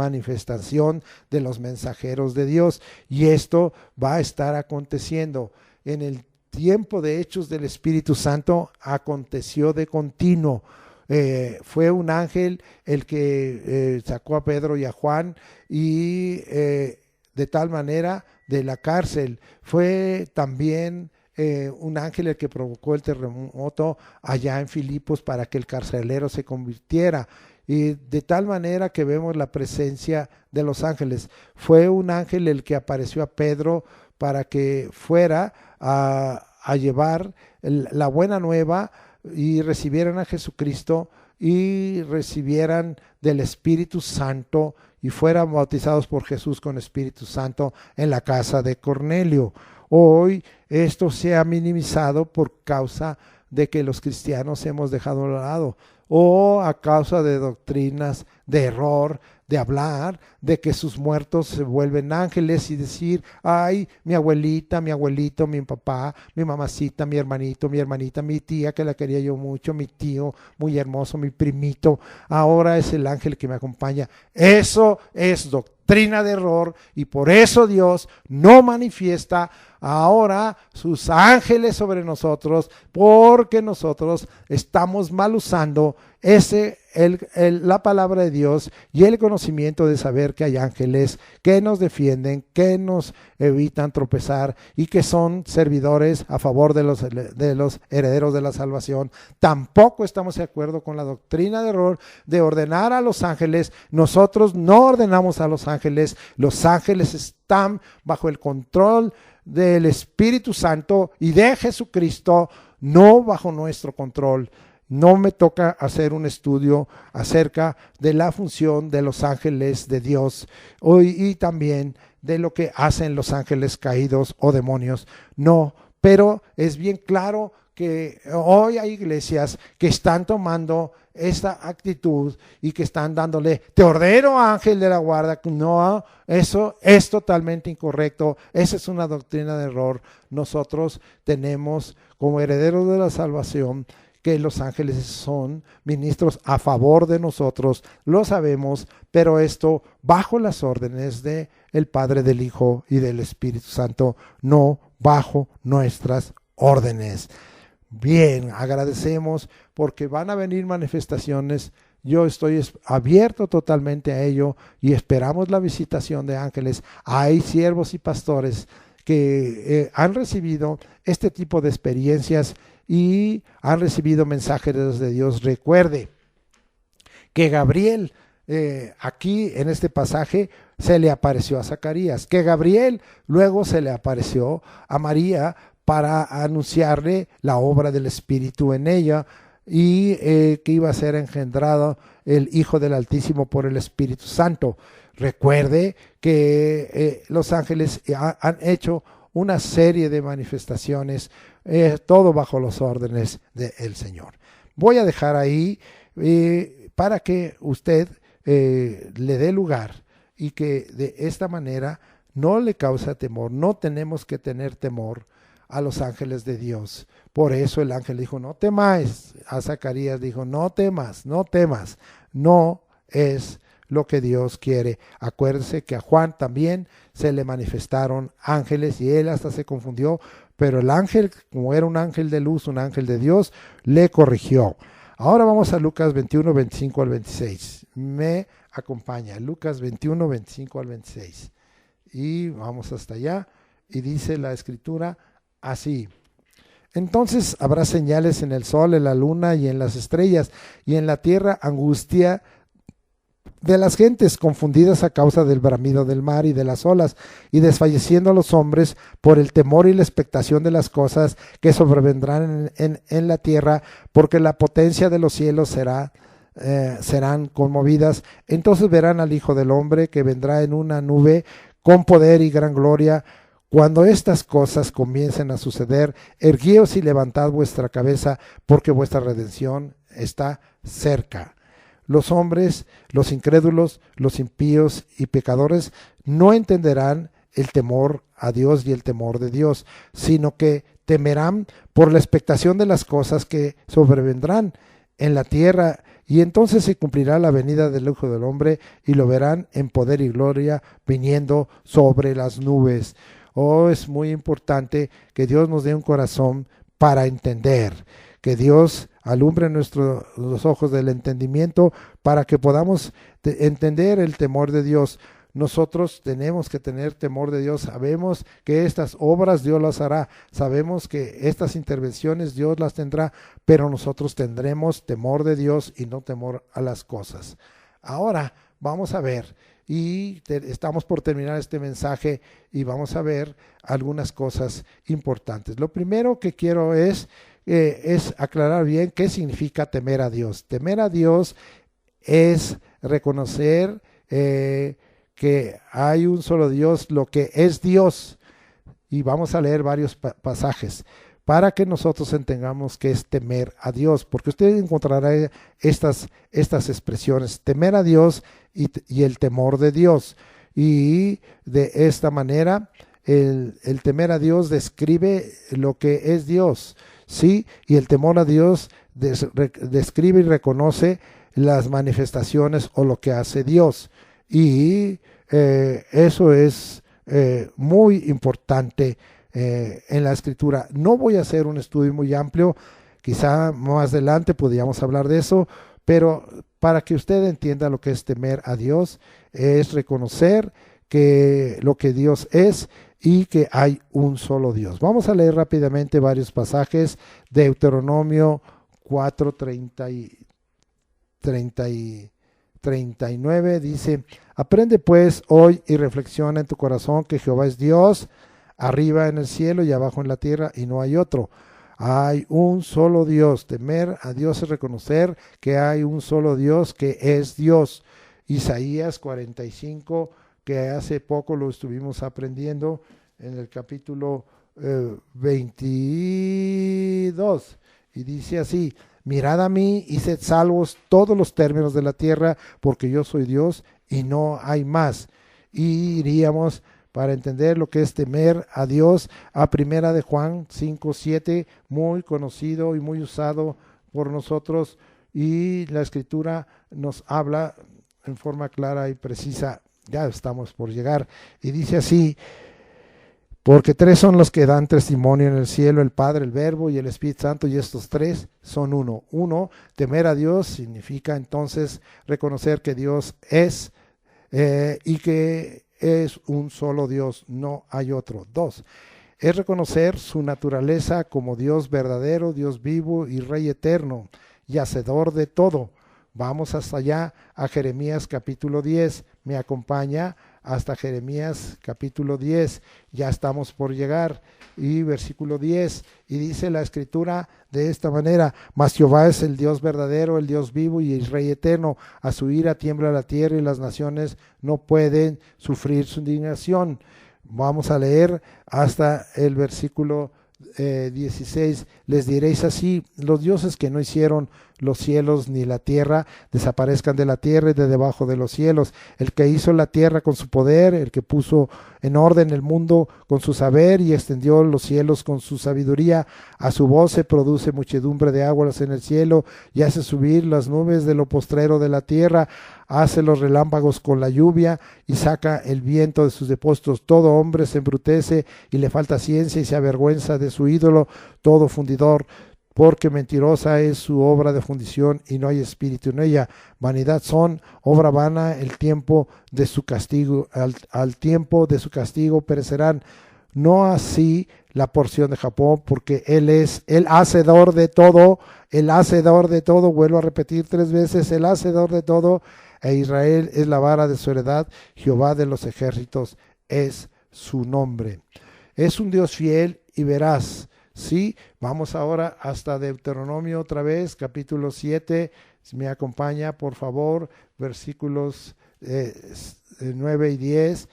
de los mensajeros de Dios. Y esto va a estar aconteciendo. En el tiempo de Hechos del Espíritu Santo aconteció de continuo. Fue un ángel el que sacó a Pedro y a Juan, y de tal manera de la cárcel. Fue también un ángel el que provocó el terremoto allá en Filipos para que el carcelero se convirtiera. Y de tal manera que vemos la presencia de los ángeles. Fue un ángel el que apareció a Pedro para que fuera a llevar la buena nueva y recibieran a Jesucristo y recibieran del Espíritu Santo y fueran bautizados por Jesús con Espíritu Santo en la casa de Cornelio. Hoy esto se ha minimizado por causa de que los cristianos hemos dejado de lado, o a causa de doctrinas de error, de hablar de que sus muertos se vuelven ángeles y decir, ay, mi abuelita, mi abuelito, mi papá, mi mamacita, mi hermanito, mi hermanita, mi tía que la quería yo mucho, mi tío muy hermoso, mi primito, ahora es el ángel que me acompaña. Eso es doctrina de error, y por eso Dios no manifiesta ahora sus ángeles sobre nosotros, porque nosotros estamos mal usando la palabra de Dios y el conocimiento de saber que hay ángeles que nos defienden, que nos evitan tropezar y que son servidores a favor de los herederos de la salvación. Tampoco estamos de acuerdo con la doctrina de error de ordenar a los ángeles. Nosotros no ordenamos a los ángeles están bajo el control del Espíritu Santo y de Jesucristo, no bajo nuestro control. No me toca hacer un estudio acerca de la función de los ángeles de Dios y también de lo que hacen los ángeles caídos o demonios. No, pero es bien claro que hoy hay iglesias que están tomando esta actitud y que están dándole, te ordeno ángel de la guarda. No, eso es totalmente incorrecto. Esa es una doctrina de error. Nosotros tenemos como herederos de la salvación que los ángeles son ministros a favor de nosotros, lo sabemos, pero esto bajo las órdenes de el Padre, del Hijo y del Espíritu Santo, no bajo nuestras órdenes. Bien, agradecemos porque van a venir manifestaciones. Yo estoy abierto totalmente a ello y esperamos la visitación de ángeles. Hay siervos y pastores que han recibido este tipo de experiencias y han recibido mensajes de Dios. Recuerde que Gabriel aquí en este pasaje se le apareció a Zacarías, que Gabriel luego se le apareció a María para anunciarle la obra del Espíritu en ella y que iba a ser engendrado el Hijo del Altísimo por el Espíritu Santo. Recuerde que los ángeles han hecho una serie de manifestaciones, todo bajo los órdenes del Señor. Voy a dejar ahí para que usted le dé lugar y que de esta manera no le causa temor. No tenemos que tener temor a los ángeles de Dios. Por eso el ángel dijo, no temáis. A Zacarías dijo, no temas, no temas. No es lo que Dios quiere. Acuérdese que a Juan también se le manifestaron ángeles y él hasta se confundió, pero el ángel, como era un ángel de luz, un ángel de Dios, le corrigió. Ahora vamos a Lucas 21, 25 al 26. Me acompaña, Lucas 21, 25 al 26. Y vamos hasta allá. Y dice la escritura así. Entonces habrá señales en el sol, en la luna y en las estrellas, y en la tierra angustia de las gentes, confundidas a causa del bramido del mar y de las olas, y desfalleciendo los hombres por el temor y la expectación de las cosas que sobrevendrán en la tierra, porque la potencia de los cielos serán conmovidas. Entonces verán al Hijo del Hombre que vendrá en una nube con poder y gran gloria. Cuando estas cosas comiencen a suceder, erguíos y levantad vuestra cabeza, porque vuestra redención está cerca. Los hombres, los incrédulos, los impíos y pecadores no entenderán el temor a Dios y el temor de Dios, sino que temerán por la expectación de las cosas que sobrevendrán en la tierra, y entonces se cumplirá la venida del Hijo del Hombre, y lo verán en poder y gloria viniendo sobre las nubes. Oh, es muy importante que Dios nos dé un corazón para entender, que Dios alumbre los ojos del entendimiento para que podamos entender el temor de Dios. Nosotros tenemos que tener temor de Dios. Sabemos que estas obras Dios las hará. Sabemos que estas intervenciones Dios las tendrá, pero nosotros tendremos temor de Dios y no temor a las cosas. Ahora vamos a ver, y estamos por terminar este mensaje y vamos a ver algunas cosas importantes. Lo primero que quiero es aclarar bien qué significa temer a Dios. Temer a Dios es reconocer que hay un solo Dios, lo que es Dios. Y vamos a leer varios pasajes para que nosotros entendamos qué es temer a Dios, porque usted encontrará estas expresiones, temer a Dios y el temor de Dios. Y de esta manera el temer a Dios describe lo que es Dios, ¿sí? Y el temor a Dios describe y reconoce las manifestaciones o lo que hace Dios. Y eso es muy importante en la escritura. No voy a hacer un estudio muy amplio, quizá más adelante podríamos hablar de eso, pero para que usted entienda lo que es temer a Dios, es reconocer que lo que Dios es y que hay un solo Dios. Vamos a leer rápidamente varios pasajes. Deuteronomio 4, 39 dice: aprende pues hoy y reflexiona en tu corazón que Jehová es Dios, arriba en el cielo y abajo en la tierra, y no hay otro. Hay un solo Dios. Temer a Dios es reconocer que hay un solo Dios, que es Dios. Isaías 45, que hace poco lo estuvimos aprendiendo en el capítulo 22, y dice así: mirad a mí y sed salvos todos los términos de la tierra, porque yo soy Dios y no hay más. Y iríamos, para entender lo que es temer a Dios, a Primera de Juan 5:7, muy conocido y muy usado por nosotros, y la escritura nos habla en forma clara y precisa. Ya estamos por llegar, y dice así: porque tres son los que dan testimonio en el cielo, el Padre, el Verbo y el Espíritu Santo, y estos tres son uno. Uno, temer a Dios significa entonces reconocer que Dios es y que es un solo Dios, no hay otro. Dos, es reconocer su naturaleza como Dios verdadero, Dios vivo y Rey eterno y hacedor de todo. Vamos hasta allá a Jeremías capítulo 10 me acompaña hasta Jeremías capítulo 10, ya estamos por llegar, y versículo 10, y dice la escritura de esta manera: mas Jehová es el Dios verdadero, el Dios vivo y el Rey eterno, a su ira tiembla la tierra y las naciones no pueden sufrir su indignación. Vamos a leer hasta el versículo 16, les diréis así: los dioses que no hicieron los cielos ni la tierra desaparezcan de la tierra y de debajo de los cielos. El que hizo la tierra con su poder, el que puso en orden el mundo con su saber y extendió los cielos con su sabiduría, a su voz se produce muchedumbre de aguas en el cielo y hace subir las nubes de lo postrero de la tierra, hace los relámpagos con la lluvia y saca el viento de sus depósitos. Todo hombre se embrutece y le falta ciencia y se avergüenza de su ídolo, todo fundidor, porque mentirosa es su obra de fundición y no hay espíritu en ella. Vanidad son, obra vana, el tiempo de su castigo, al tiempo de su castigo perecerán. No así la porción de Japón, porque él es el hacedor de todo, vuelvo a repetir 3 veces, el hacedor de todo, e Israel es la vara de su heredad, Jehová de los ejércitos es su nombre. Es un Dios fiel y veraz. Sí, vamos ahora hasta Deuteronomio otra vez, capítulo 7, si me acompaña por favor, versículos 9 y 10,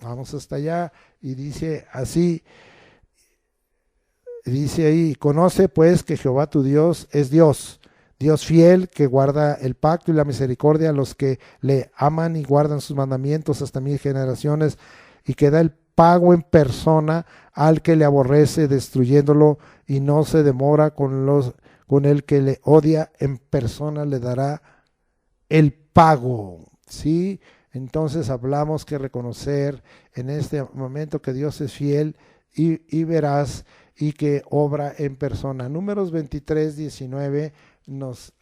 vamos hasta allá, y dice así, dice ahí: conoce pues que Jehová tu Dios es Dios, Dios fiel, que guarda el pacto y la misericordia a los que le aman y guardan sus mandamientos hasta 1000 generaciones, y que da el pago en persona al que le aborrece, destruyéndolo, y no se demora con el que le odia, en persona le dará el pago. ¿Sí? Entonces hablamos que reconocer en este momento que Dios es fiel y veraz y que obra en persona. Números 23, 19 nos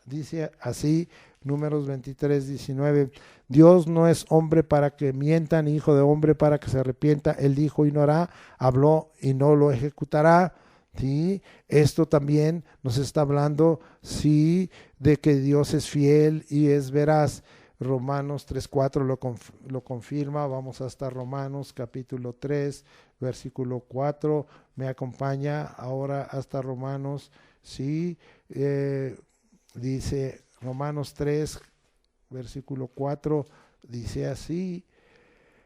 dice así, Números 23, 19: Dios no es hombre para que mienta, ni hijo de hombre para que se arrepienta. Él dijo y no hará, habló y no lo ejecutará. ¿Sí? Esto también nos está hablando, sí, de que Dios es fiel y es veraz. Romanos 3:4 lo confirma. Vamos hasta Romanos capítulo 3, versículo 4. Me acompaña ahora hasta Romanos, sí, dice Romanos 3, versículo 4, dice así: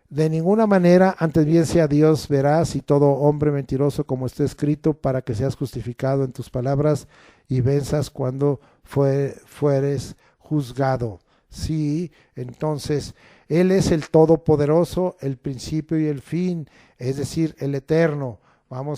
de ninguna manera, antes bien sea Dios veraz y todo hombre mentiroso, como está escrito, para que seas justificado en tus palabras y venzas cuando fueres juzgado. Sí, entonces Él es el Todopoderoso, el principio y el fin, es decir, el Eterno.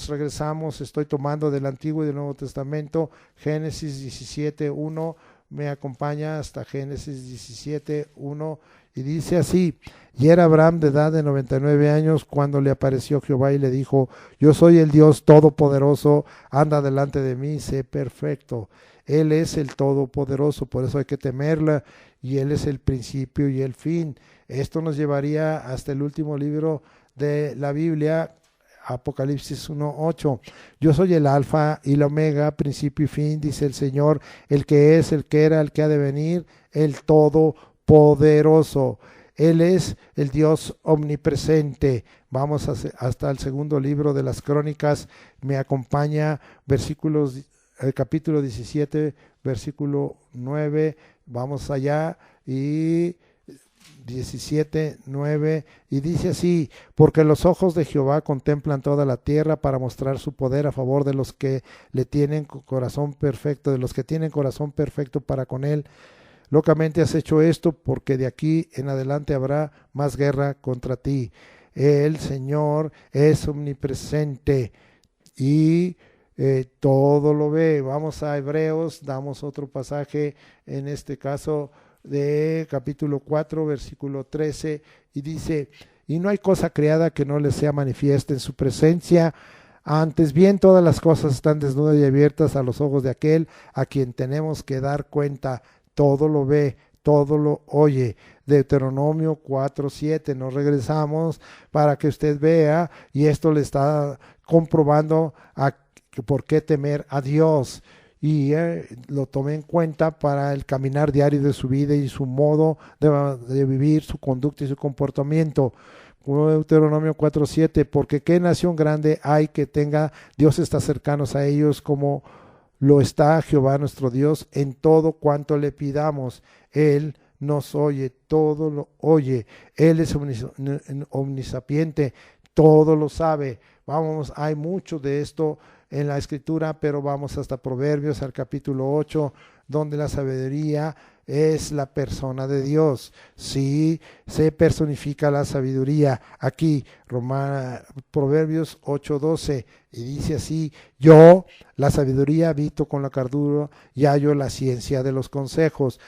Regresamos, estoy tomando del Antiguo y del Nuevo Testamento, Génesis 17:1, me acompaña hasta Génesis 17:1, y dice así: y era Abraham de edad de 99 años cuando le apareció Jehová y le dijo: yo soy el Dios Todopoderoso, anda delante de mí, sé perfecto. Él es el Todopoderoso, por eso hay que temerla, y Él es el principio y el fin. Esto nos llevaría hasta el último libro de la Biblia, Apocalipsis 1:8. Yo soy el alfa y la omega, principio y fin, dice el Señor, el que es, el que era, el que ha de venir, el Todopoderoso. Él es el Dios omnipresente. Vamos hasta el segundo libro de las Crónicas. Me acompaña capítulo 17, versículo 9. Vamos allá, y 17:9, y dice así: porque los ojos de Jehová contemplan toda la tierra para mostrar su poder a favor de los que le tienen corazón perfecto, de los que tienen corazón perfecto para con él. Locamente has hecho esto, porque de aquí en adelante habrá más guerra contra ti. El Señor es omnipresente y todo lo ve. Vamos a Hebreos, damos otro pasaje, en este caso de capítulo 4, versículo 13, y dice: y no hay cosa creada que no le sea manifiesta en su presencia, antes bien todas las cosas están desnudas y abiertas a los ojos de aquel a quien tenemos que dar cuenta. Todo lo ve, todo lo oye. Deuteronomio 4:7, nos regresamos para que usted vea, y esto le está comprobando por qué temer a Dios. y lo tomé en cuenta para el caminar diario de su vida y su modo de vivir, su conducta y su comportamiento. Deuteronomio 4:7, porque qué nación grande hay que tenga dioses tan cercanos a ellos como lo está Jehová nuestro Dios en todo cuanto le pidamos. Él nos oye, todo lo oye. Él es omnisapiente, todo lo sabe. Vamos, hay mucho de esto en la escritura, pero vamos hasta Proverbios al capítulo 8, donde la sabiduría es la persona de Dios. Sí, se personifica la sabiduría. Aquí, Proverbios 8:12, y dice así: yo, la sabiduría, habito con la cordura y hallo la ciencia de los consejos.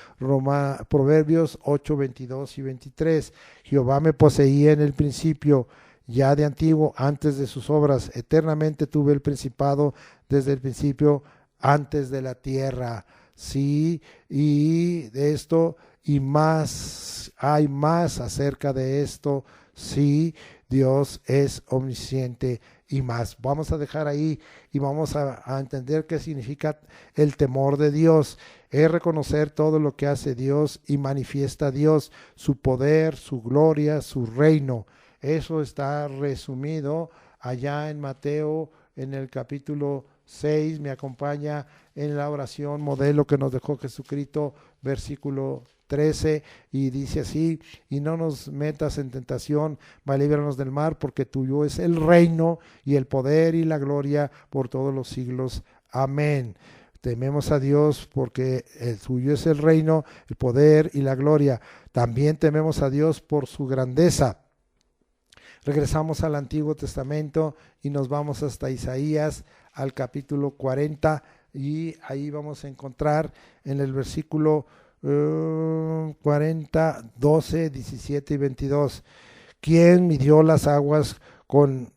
Proverbios 8:22 y 23, Jehová me poseía en el principio, ya de antiguo, antes de sus obras, eternamente tuve el principado desde el principio, antes de la tierra. Sí, y de esto y más, hay más acerca de esto. Sí, Dios es omnisciente y más. Vamos a dejar ahí y vamos a entender qué significa el temor de Dios. Es reconocer todo lo que hace Dios y manifiesta Dios, su poder, su gloria, su reino. Eso está resumido allá en Mateo, en el capítulo 6. Me acompaña en la oración modelo que nos dejó Jesucristo, versículo 13, y dice así: y no nos metas en tentación, mas líbranos del mal, porque tuyo es el reino y el poder y la gloria por todos los siglos. Amén. Tememos a Dios porque el suyo es el reino, el poder y la gloria. También tememos a Dios por su grandeza. Regresamos al Antiguo Testamento y nos vamos hasta Isaías, al capítulo 40, y ahí vamos a encontrar en el versículo 40, 12, 17 y 22. ¿Quién midió las aguas con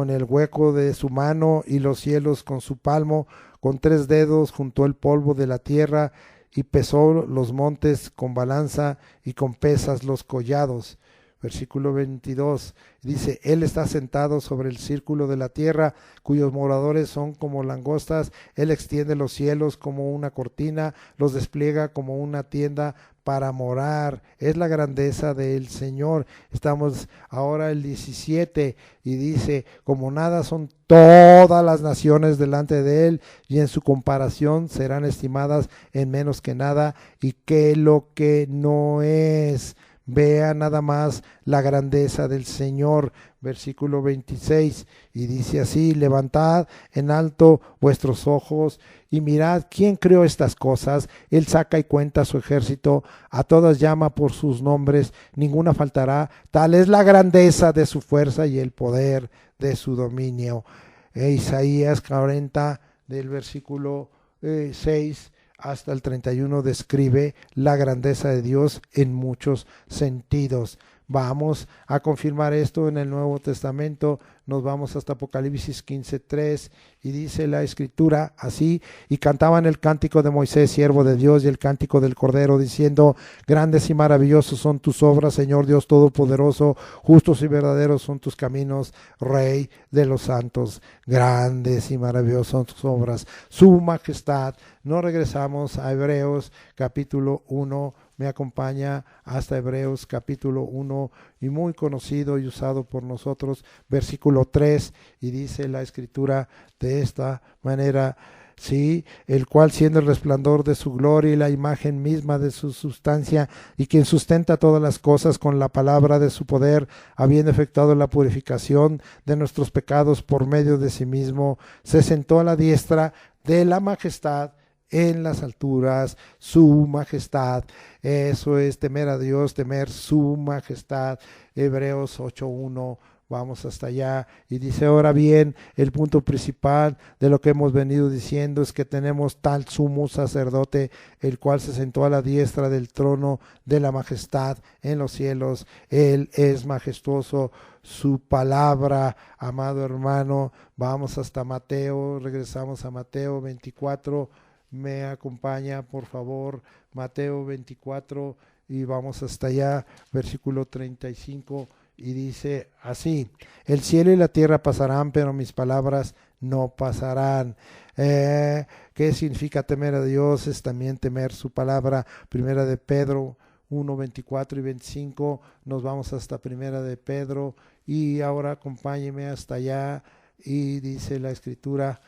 el hueco de su mano y los cielos con su palmo? Con 3 dedos juntó el polvo de la tierra y pesó los montes con balanza y con pesas los collados. Versículo 22, dice: Él está sentado sobre el círculo de la tierra, cuyos moradores son como langostas. Él extiende los cielos como una cortina, los despliega como una tienda para morar. Es la grandeza del Señor. Estamos ahora el 17 y dice: como nada son todas las naciones delante de Él, y en su comparación serán estimadas en menos que nada, y que lo que no es. Vea nada más la grandeza del Señor. Versículo 26, y dice así: levantad en alto vuestros ojos y mirad quién creó estas cosas. Él saca y cuenta su ejército, a todas llama por sus nombres, ninguna faltará. Tal es la grandeza de su fuerza y el poder de su dominio. Isaías 40, del versículo 6 hasta el 31, describe la grandeza de Dios en muchos sentidos. Vamos a confirmar esto en el Nuevo Testamento. Nos vamos hasta Apocalipsis 15:3, y dice la escritura así: y cantaban el cántico de Moisés, siervo de Dios, y el cántico del Cordero, diciendo: grandes y maravillosos son tus obras, Señor Dios Todopoderoso, justos y verdaderos son tus caminos, Rey de los santos. Grandes y maravillosas son tus obras, su majestad. No regresamos a Hebreos capítulo 1, me acompaña hasta Hebreos capítulo 1, y muy conocido y usado por nosotros, versículo 3, y dice la escritura de esta manera: sí, el cual, siendo el resplandor de su gloria y la imagen misma de su sustancia, y quien sustenta todas las cosas con la palabra de su poder, habiendo efectuado la purificación de nuestros pecados por medio de sí mismo, se sentó a la diestra de la majestad en las alturas. Su majestad, eso es temer a Dios, temer su majestad. Hebreos 8:1, vamos hasta allá, y dice: ahora bien, el punto principal de lo que hemos venido diciendo es que tenemos tal sumo sacerdote, el cual se sentó a la diestra del trono de la majestad en los cielos. Él es majestuoso, su palabra, amado hermano. Vamos hasta Mateo, regresamos a Mateo 24, me acompaña por favor, Mateo 24, y vamos hasta allá, versículo 35 y dice así: el cielo y la tierra pasarán, pero mis palabras no pasarán. ¿Qué significa temer a Dios? Es también temer su palabra. Primera de Pedro 1, 24 y 25, nos vamos hasta Primera de Pedro, y ahora acompáñeme hasta allá, y dice la escritura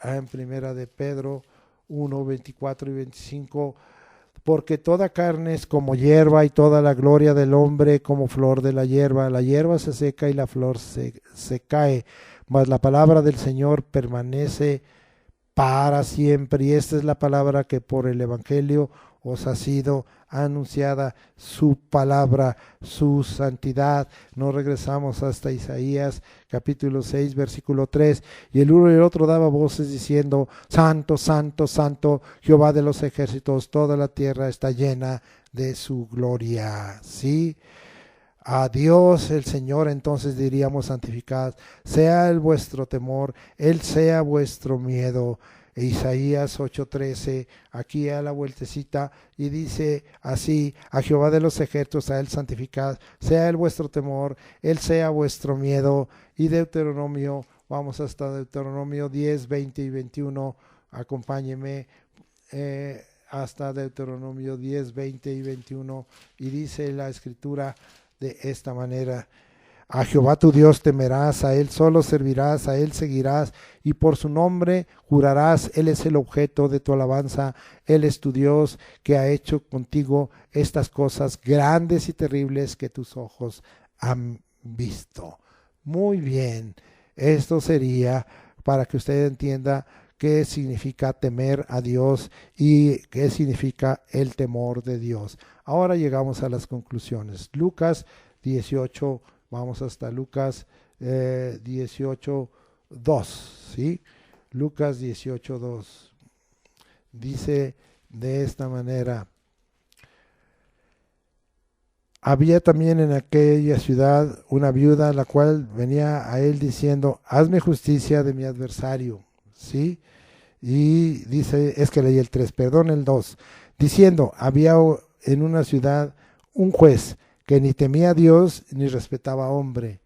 en Primera de Pedro 1, 24 y 25: porque toda carne es como hierba, y toda la gloria del hombre como flor de la hierba se seca y la flor se cae, mas la palabra del Señor permanece para siempre. Y esta es la palabra que por el Evangelio os ha sido anunciada, su palabra, su santidad. Nos regresamos hasta Isaías capítulo 6 versículo 3: y el uno y el otro daba voces diciendo: santo, santo, santo, Jehová de los ejércitos, toda la tierra está llena de su gloria. Sí, a Dios el Señor entonces diríamos: santificad sea el vuestro temor, Él sea vuestro miedo. Isaías 8:13, aquí a la vueltecita, y dice así: a Jehová de los ejércitos, a Él santificad sea el vuestro temor, Él sea vuestro miedo. Y Deuteronomio, vamos hasta Deuteronomio 10, 20 y 21, acompáñeme hasta Deuteronomio 10, 20 y 21, y dice la escritura de esta manera: a Jehová tu Dios temerás, a Él solo servirás, a Él seguirás, y por su nombre jurarás. Él es el objeto de tu alabanza, Él es tu Dios, que ha hecho contigo estas cosas grandes y terribles que tus ojos han visto. Muy bien, esto sería para que usted entienda qué significa temer a Dios y qué significa el temor de Dios. Ahora llegamos a las conclusiones. Lucas 18, vamos hasta Lucas 18, 2, ¿sí? Lucas 18, 2. Dice de esta manera: había también en aquella ciudad una viuda, la cual venía a él diciendo: hazme justicia de mi adversario, ¿sí? Y dice, es que leí el 3, perdón, el 2, diciendo: había en una ciudad un juez que ni temía a Dios ni respetaba a hombre.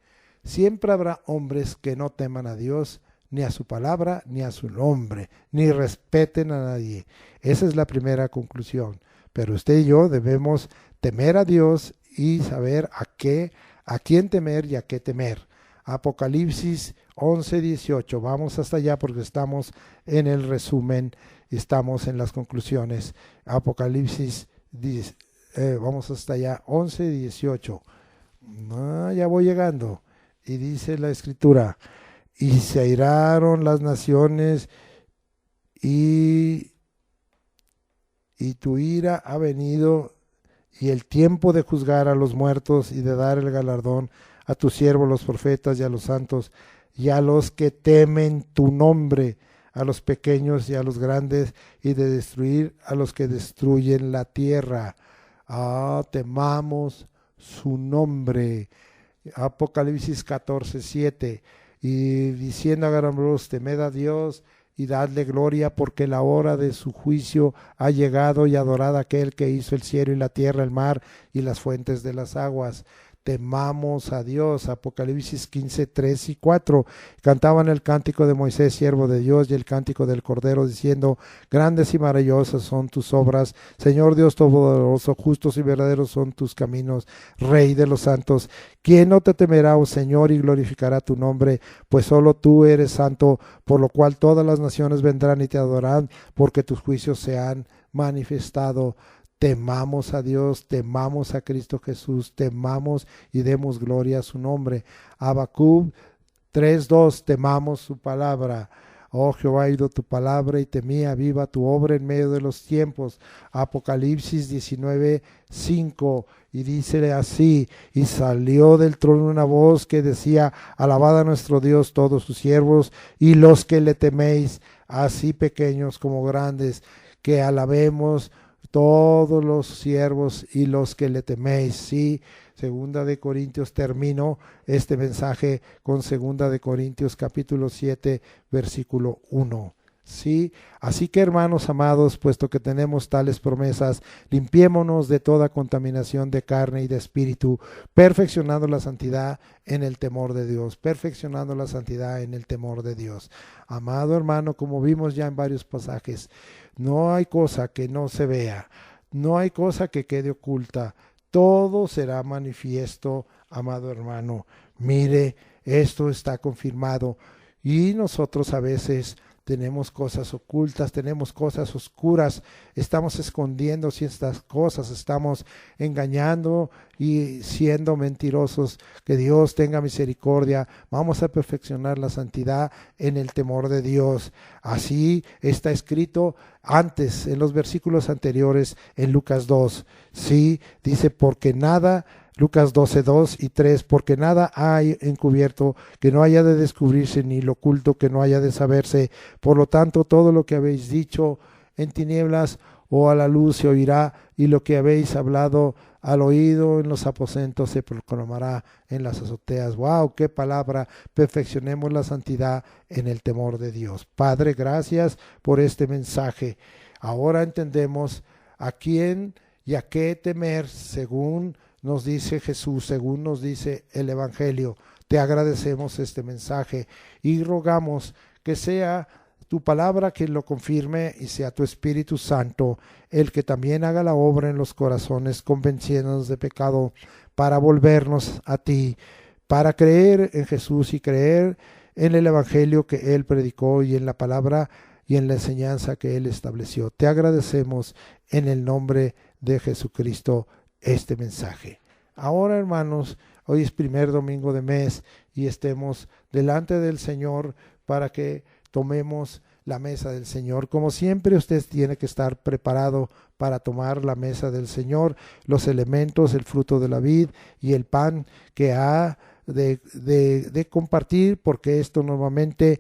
Siempre habrá hombres que no teman a Dios, ni a su palabra, ni a su nombre, ni respeten a nadie. Esa es la primera conclusión. Pero usted y yo debemos temer a Dios y saber a quién temer y a qué temer. Apocalipsis 11, 18. Vamos hasta allá porque estamos en el resumen, estamos en las conclusiones. Apocalipsis 10. Vamos hasta allá, 11, 18. Ya voy llegando. Y dice la escritura: y se airaron las naciones, y tu ira ha venido, y el tiempo de juzgar a los muertos y de dar el galardón a tus siervos los profetas y a los santos y a los que temen tu nombre, a los pequeños y a los grandes, y de destruir a los que destruyen la tierra. Temamos su nombre. Apocalipsis 14, 7. Y diciendo a gran voz: temed a Dios y dadle gloria, porque la hora de su juicio ha llegado, y adorad a aquel que hizo el cielo y la tierra, el mar y las fuentes de las aguas. Temamos a Dios. Apocalipsis 15, 3 y 4. Cantaban el cántico de Moisés, siervo de Dios, y el cántico del Cordero, diciendo: grandes y maravillosas son tus obras, Señor Dios Todopoderoso, justos y verdaderos son tus caminos, Rey de los santos. ¿Quién no te temerá, oh Señor, y glorificará tu nombre? Pues solo tú eres santo, por lo cual todas las naciones vendrán y te adorarán, porque tus juicios se han manifestado. Temamos a Dios, temamos a Cristo Jesús, temamos y demos gloria a su nombre. Habacuc 3:2, temamos su palabra. Oh Jehová, ha oído tu palabra y temía, viva tu obra en medio de los tiempos. Apocalipsis 19:5, y dice así: y salió del trono una voz que decía: alabad a nuestro Dios todos sus siervos y los que le teméis, así pequeños como grandes, que alabemos todos los siervos y los que le teméis. Sí, Segunda de Corintios, termino este mensaje con Segunda de Corintios capítulo 7 versículo 1. Sí, así que hermanos amados, puesto que tenemos tales promesas, limpiémonos de toda contaminación de carne y de espíritu, perfeccionando la santidad en el temor de Dios, perfeccionando la santidad en el temor de Dios. Amado hermano, como vimos ya en varios pasajes, no hay cosa que no se vea, no hay cosa que quede oculta, todo será manifiesto, amado hermano. Mire, esto está confirmado y nosotros a veces tenemos cosas ocultas, tenemos cosas oscuras, estamos escondiendo ciertas cosas, estamos engañando y siendo mentirosos. Que Dios tenga misericordia, vamos a perfeccionar la santidad en el temor de Dios. Así está escrito antes, en los versículos anteriores, en Lucas 2. Sí, dice, porque nada... Lucas 12, 2 y 3, porque nada hay encubierto que no haya de descubrirse, ni lo oculto que no haya de saberse. Por lo tanto, todo lo que habéis dicho en tinieblas o a la luz se oirá, y lo que habéis hablado al oído en los aposentos se proclamará en las azoteas. ¡Wow! ¡Qué palabra! Perfeccionemos la santidad en el temor de Dios. Padre, gracias por este mensaje. Ahora entendemos a quién y a qué temer según nos dice Jesús, según nos dice el Evangelio. Te agradecemos este mensaje y rogamos que sea tu palabra quien lo confirme y sea tu Espíritu Santo el que también haga la obra en los corazones, convenciéndonos de pecado para volvernos a ti, para creer en Jesús y creer en el Evangelio que Él predicó y en la palabra y en la enseñanza que Él estableció. Te agradecemos en el nombre de Jesucristo este mensaje. Ahora, hermanos, hoy es primer domingo de mes y estemos delante del Señor para que tomemos la mesa del Señor. Como siempre, usted tiene que estar preparado para tomar la mesa del Señor, los elementos, el fruto de la vid y el pan que ha de compartir, porque esto normalmente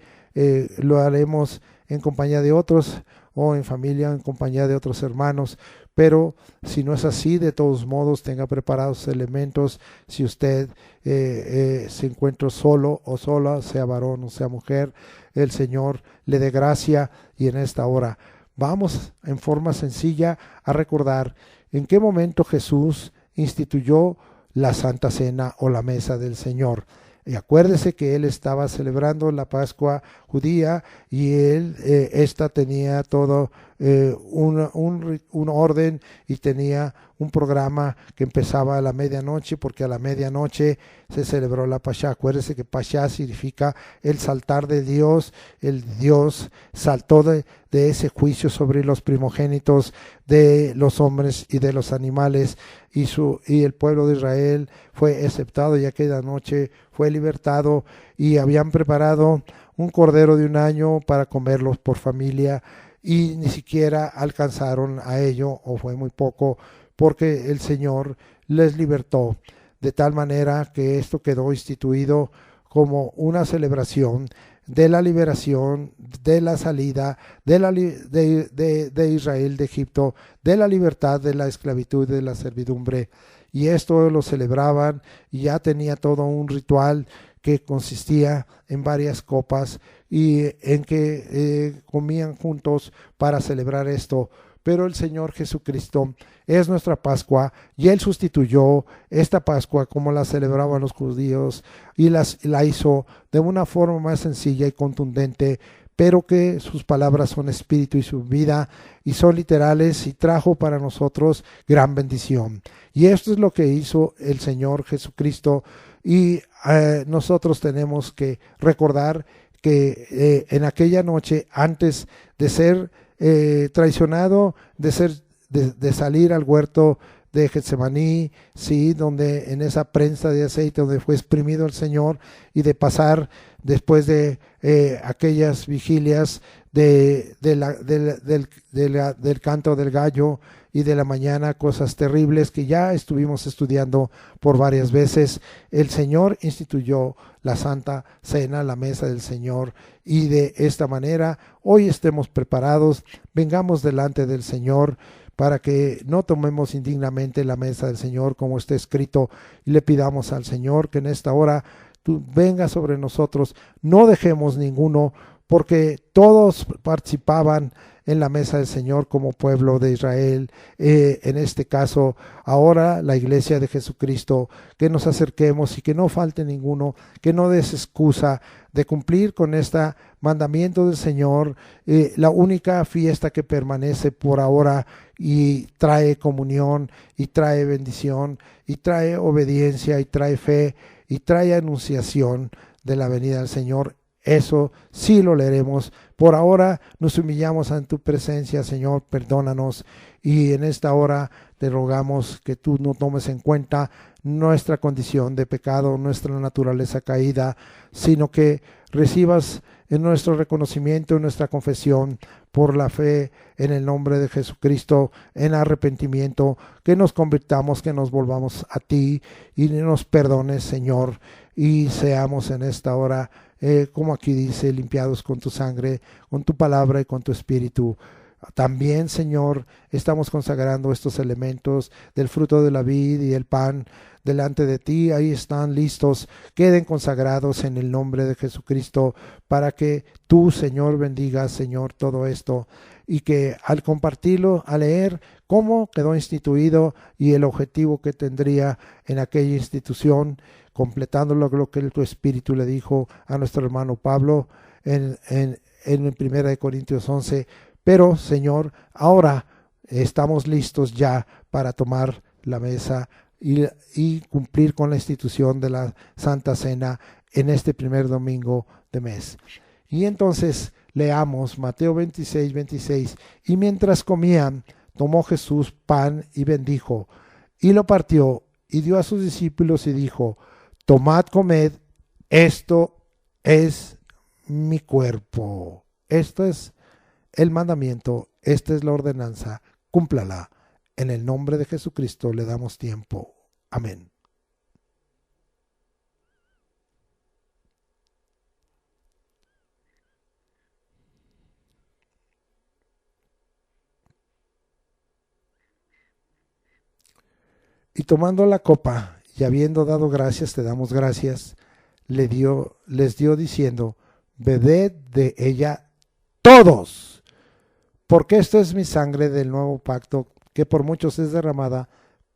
lo haremos en compañía de otros o en familia, en compañía de otros hermanos. Pero si no es así, de todos modos, tenga preparados elementos. Si usted se encuentra solo o sola, sea varón o sea mujer, el Señor le dé gracia. Y en esta hora vamos en forma sencilla a recordar en qué momento Jesús instituyó la Santa Cena o la mesa del Señor. Y acuérdese que él estaba celebrando la Pascua judía y esta tenía todo un orden y tenía un programa que empezaba a la medianoche, porque a la medianoche se celebró la Pasha. Acuérdese que Pasha significa el saltar de Dios. El Dios saltó de ese juicio sobre los primogénitos de los hombres y de los animales, y el pueblo de Israel fue exceptado, y aquella noche fue libertado, y habían preparado un cordero de un año para comerlos por familia, y ni siquiera alcanzaron a ello, o fue muy poco, porque el Señor les libertó, de tal manera que esto quedó instituido como una celebración de la liberación, de la salida de Israel de Egipto, de la libertad de la esclavitud, de la servidumbre. Y esto lo celebraban, y ya tenía todo un ritual que consistía en varias copas y en que comían juntos para celebrar esto. Pero el Señor Jesucristo es nuestra Pascua, y Él sustituyó esta Pascua como la celebraban los judíos, y la hizo de una forma más sencilla y contundente, pero que sus palabras son espíritu y su vida, y son literales, y trajo para nosotros gran bendición. Y esto es lo que hizo el Señor Jesucristo, y nosotros tenemos que recordar que en aquella noche, antes de ser traicionado, de salir al huerto de Getsemaní, sí, donde en esa prensa de aceite donde fue exprimido el Señor, y de pasar después de aquellas vigilias del canto del gallo y de la mañana, cosas terribles que ya estuvimos estudiando por varias veces, el Señor instituyó la Santa Cena, la mesa del Señor, y de esta manera hoy estemos preparados, vengamos delante del Señor, para que no tomemos indignamente la mesa del Señor, como está escrito, y le pidamos al Señor que en esta hora tú vengas sobre nosotros, no dejemos ninguno porque todos participaban en la mesa del Señor como pueblo de Israel. En este caso, ahora la iglesia de Jesucristo, que nos acerquemos y que no falte ninguno, que no des excusa de cumplir con este mandamiento del Señor, la única fiesta que permanece por ahora y trae comunión y trae bendición y trae obediencia y trae fe y trae anunciación de la venida del Señor. Eso sí lo leeremos. Por ahora nos humillamos ante tu presencia, Señor, perdónanos, y en esta hora te rogamos que tú no tomes en cuenta nuestra condición de pecado, nuestra naturaleza caída, sino que recibas en nuestro reconocimiento, en nuestra confesión, por la fe en el nombre de Jesucristo, en arrepentimiento, que nos convirtamos, que nos volvamos a ti y nos perdones, Señor, y seamos en esta hora, como aquí dice, limpiados con tu sangre, con tu palabra y con tu espíritu. También, Señor, estamos consagrando estos elementos del fruto de la vid y el pan delante de ti. Ahí están listos, queden consagrados en el nombre de Jesucristo, para que tú, Señor, bendigas, Señor, todo esto, y que al compartirlo, al leer cómo quedó instituido y el objetivo que tendría en aquella institución, completando lo que tu Espíritu le dijo a nuestro hermano Pablo en 1 Corintios 11. Pero, Señor, ahora estamos listos ya para tomar la mesa y cumplir con la institución de la Santa Cena en este primer domingo de mes. Y entonces leamos Mateo 26, 26. Y mientras comían, tomó Jesús pan y bendijo, y lo partió, y dio a sus discípulos y dijo: tomad, comed, esto es mi cuerpo. Esto es el mandamiento, esta es la ordenanza, cúmplala. En el nombre de Jesucristo le damos tiempo. Amén. Y tomando la copa y habiendo dado gracias, te damos gracias, les dio diciendo: bebed de ella todos, porque esto es mi sangre del nuevo pacto, que por muchos es derramada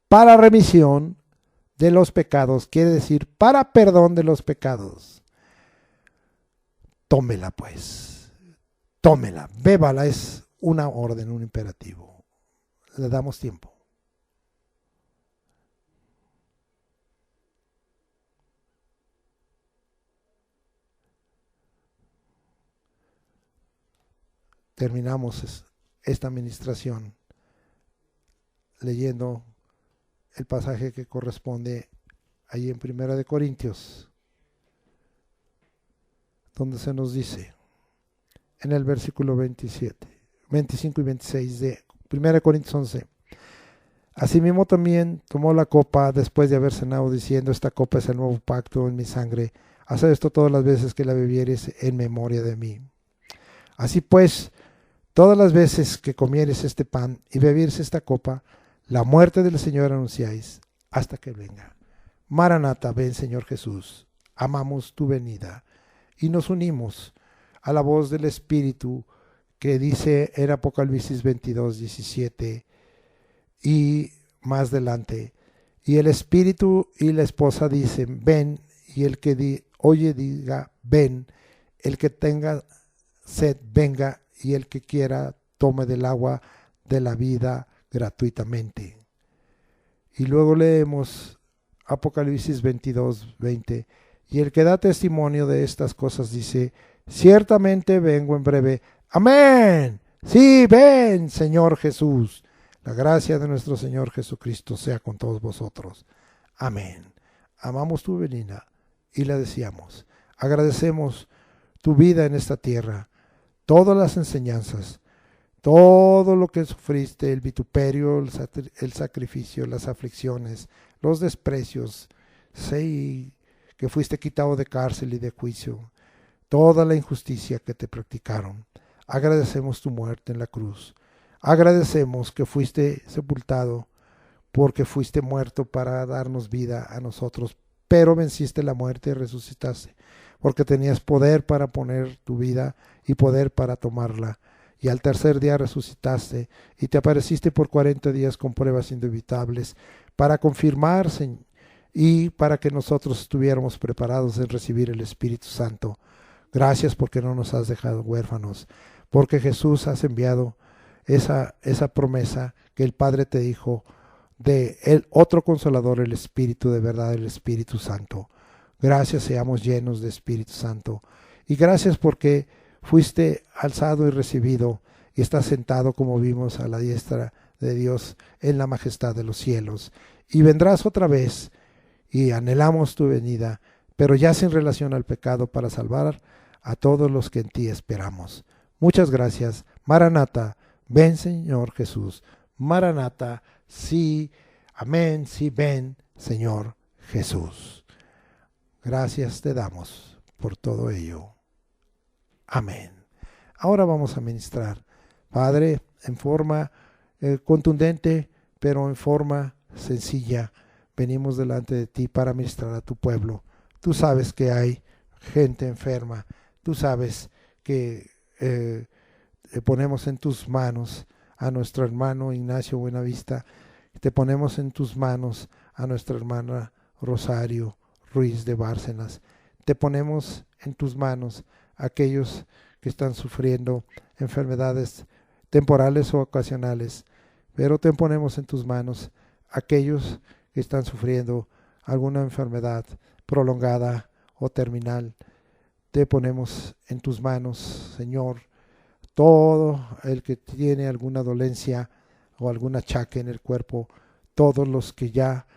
para remisión de los pecados, quiere decir para perdón de los pecados. Tómela pues, tómela, bébala, es una orden, un imperativo. Le damos tiempo. Terminamos esta administración leyendo el pasaje que corresponde ahí en 1 Corintios, donde se nos dice en el versículo 27, 25 y 26 de 1 Corintios 11: asimismo también tomó la copa después de haber cenado, diciendo: esta copa es el nuevo pacto en mi sangre, haced esto todas las veces que la bebieres en memoria de mí. Así pues, todas las veces que comieres este pan y bebieres esta copa, la muerte del Señor anunciáis hasta que venga. Maranata, ven Señor Jesús. Amamos tu venida y nos unimos a la voz del Espíritu que dice en Apocalipsis 22, 17 y más adelante: y el Espíritu y la esposa dicen: ven, y el que oye diga: ven, el que tenga sed venga, y el que quiera tome del agua de la vida gratuitamente. Y luego leemos Apocalipsis 22, 20: y el que da testimonio de estas cosas dice: ciertamente vengo en breve. Amén. Sí, ven, Señor Jesús. La gracia de nuestro Señor Jesucristo sea con todos vosotros. Amén. Amamos tu venida y la deseamos. Agradecemos tu vida en esta tierra, todas las enseñanzas, todo lo que sufriste, el vituperio, el sacrificio, las aflicciones, los desprecios, sí, que fuiste quitado de cárcel y de juicio, toda la injusticia que te practicaron. Agradecemos tu muerte en la cruz. Agradecemos que fuiste sepultado, porque fuiste muerto para darnos vida a nosotros, pero venciste la muerte y resucitaste. porque tenías poder para poner tu vida y poder para tomarla. Y al tercer día resucitaste y te apareciste por 40 días con pruebas indubitables para confirmar y para que nosotros estuviéramos preparados en recibir el Espíritu Santo. Gracias porque no nos has dejado huérfanos, porque Jesús has enviado esa promesa que el Padre te dijo de el otro consolador, el Espíritu de verdad, el Espíritu Santo. Gracias, seamos llenos de Espíritu Santo. Y gracias porque fuiste alzado y recibido y estás sentado, como vimos, a la diestra de Dios en la majestad de los cielos. Y vendrás otra vez y anhelamos tu venida, pero ya sin relación al pecado, para salvar a todos los que en ti esperamos. Muchas gracias. Maranata, ven Señor Jesús. Maranata, sí, amén, sí, ven Señor Jesús. Gracias te damos por todo ello. Amén. Ahora vamos a ministrar, Padre, en forma contundente, pero en forma sencilla. Venimos delante de ti para ministrar a tu pueblo. Tú sabes que hay gente enferma. Tú sabes que ponemos en tus manos a nuestro hermano Ignacio Buenavista. Te ponemos en tus manos a nuestra hermana Rosario Ruiz de Bárcenas. Te ponemos en tus manos a aquellos que están sufriendo enfermedades temporales o ocasionales, pero te ponemos en tus manos a aquellos que están sufriendo alguna enfermedad prolongada o terminal. Te ponemos en tus manos, Señor, todo el que tiene alguna dolencia o algún achaque en el cuerpo, todos los que ya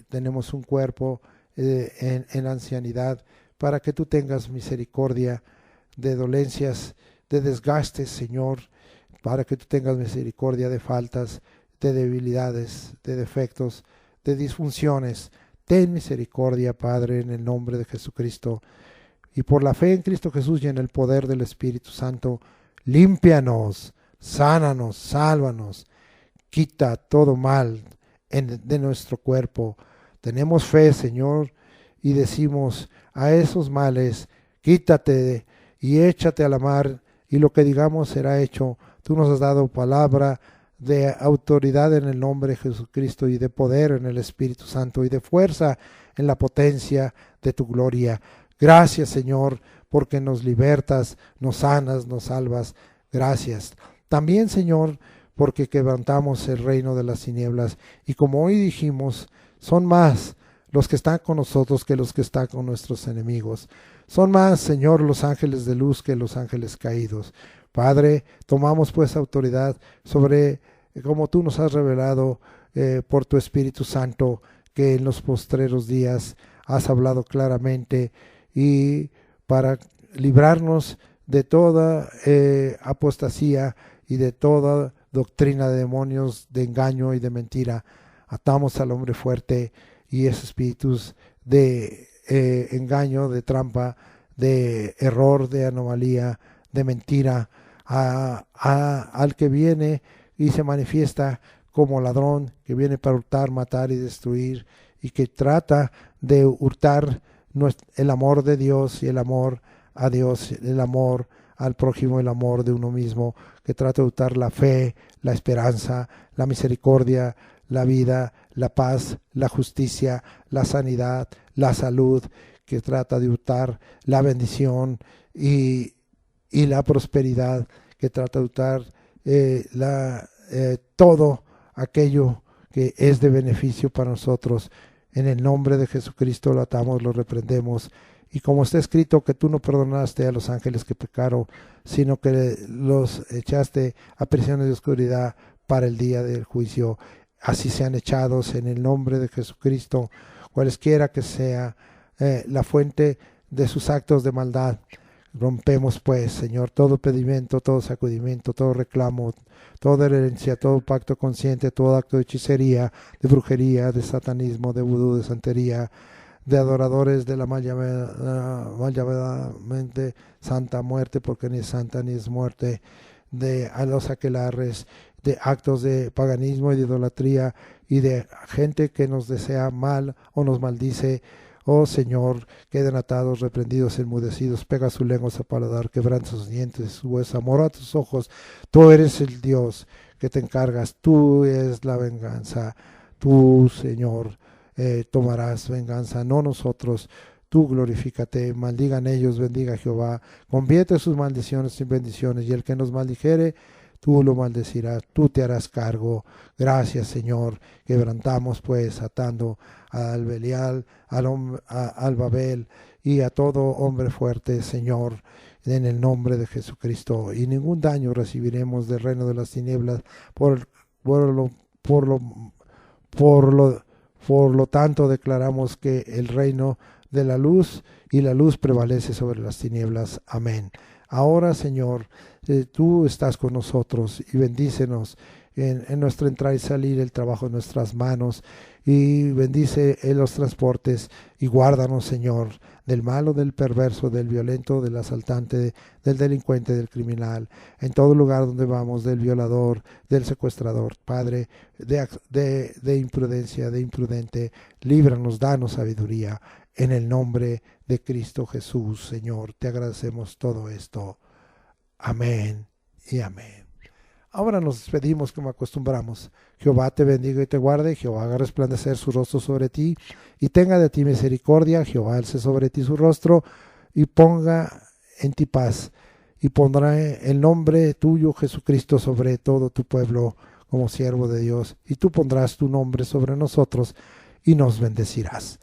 tenemos un cuerpo en ancianidad, para que tú tengas misericordia de dolencias, de desgastes, Señor, para que tú tengas misericordia de faltas, de debilidades, de defectos, de disfunciones. Ten misericordia, Padre, en el nombre de Jesucristo. Y por la fe en Cristo Jesús y en el poder del Espíritu Santo, límpianos, sánanos, sálvanos, quita todo mal de nuestro cuerpo. Tenemos fe, Señor, y decimos a esos males, quítate y échate a la mar, y lo que digamos será hecho. Tú nos has dado palabra de autoridad en el nombre de Jesucristo, y de poder en el Espíritu Santo, y de fuerza en la potencia de tu gloria. Gracias, Señor, porque nos libertas, nos sanas, nos salvas. Gracias. También, Señor, porque quebrantamos el reino de las tinieblas, y como hoy dijimos, son más los que están con nosotros que los que están con nuestros enemigos. Son más, Señor, los ángeles de luz que los ángeles caídos. Padre, tomamos pues autoridad sobre, como tú nos has revelado por tu Espíritu Santo, que en los postreros días has hablado claramente, y para librarnos de toda apostasía y de toda doctrina de demonios, de engaño y de mentira, atamos al hombre fuerte y esos espíritus de engaño, de trampa, de error, de anomalía, de mentira, al que viene y se manifiesta como ladrón, que viene para hurtar, matar y destruir, y que trata de hurtar el amor de Dios y el amor a Dios, el amor al prójimo, el amor de uno mismo, que trata de hurtar la fe, la esperanza, la misericordia, la vida, la paz, la justicia, la sanidad, la salud, que trata de hurtar la bendición y la prosperidad, que trata de hurtar todo aquello que es de beneficio para nosotros. En el nombre de Jesucristo lo atamos, lo reprendemos. Y como está escrito que tú no perdonaste a los ángeles que pecaron, sino que los echaste a prisiones de oscuridad para el día del juicio, así sean echados en el nombre de Jesucristo, cualesquiera que sea la fuente de sus actos de maldad. Rompemos pues, Señor, todo pedimento, todo sacudimiento, todo reclamo, toda herencia, todo pacto consciente, todo acto de hechicería, de brujería, de satanismo, de vudú, de santería, de adoradores de la mal llamadamente santa muerte, porque ni es santa ni es muerte, de a los aquelarres, de actos de paganismo y de idolatría, y de gente que nos desea mal o nos maldice Oh Señor, queden atados, reprendidos, enmudecidos, pega su lengua a su paladar, quebranta sus dientes, su hueso, amor a tus ojos. Tú eres el Dios que te encargas, tú es la venganza, tú, Señor, tomarás venganza, no nosotros. Tú glorifícate, maldigan ellos, bendiga Jehová, convierte sus maldiciones en bendiciones, y el que nos maldijere, tú lo maldecirás, tú te harás cargo. Gracias, Señor. Quebrantamos pues, atando al Belial, al Babel y a todo hombre fuerte, Señor, en el nombre de Jesucristo. Y ningún daño recibiremos del reino de las tinieblas. Por lo tanto, declaramos que el reino de la luz y la luz prevalece sobre las tinieblas. Amén. Ahora, Señor, tú estás con nosotros y bendícenos en nuestra entrada y salir, el trabajo de nuestras manos, y bendice en los transportes y guárdanos, Señor, del malo, del perverso, del violento, del asaltante, del delincuente, del criminal, en todo lugar donde vamos, del violador, del secuestrador. Padre, de imprudencia, de imprudente, líbranos, danos sabiduría. En el nombre de Cristo Jesús, Señor, te agradecemos todo esto. Amén y amén. Ahora nos despedimos como acostumbramos. Jehová te bendiga y te guarde. Jehová haga resplandecer su rostro sobre ti y tenga de ti misericordia. Jehová alce sobre ti su rostro y ponga en ti paz. Y pondrá el nombre tuyo, Jesucristo, sobre todo tu pueblo como siervo de Dios. Y tú pondrás tu nombre sobre nosotros y nos bendecirás.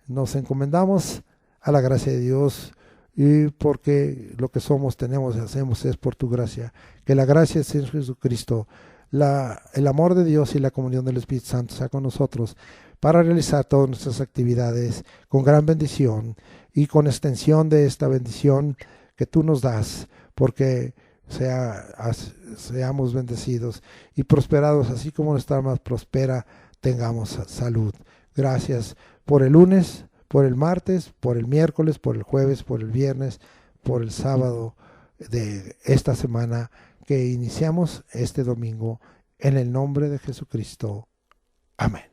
Nos encomendamos a la gracia de Dios, y porque lo que somos, tenemos y hacemos es por tu gracia. Que la gracia de Jesucristo, el amor de Dios y la comunión del Espíritu Santo sea con nosotros para realizar todas nuestras actividades con gran bendición y con extensión de esta bendición que tú nos das, porque seamos bendecidos y prosperados, así como nuestra alma prospera, tengamos salud. Gracias por el lunes, por el martes, por el miércoles, por el jueves, por el viernes, por el sábado de esta semana que iniciamos este domingo, en el nombre de Jesucristo. Amén.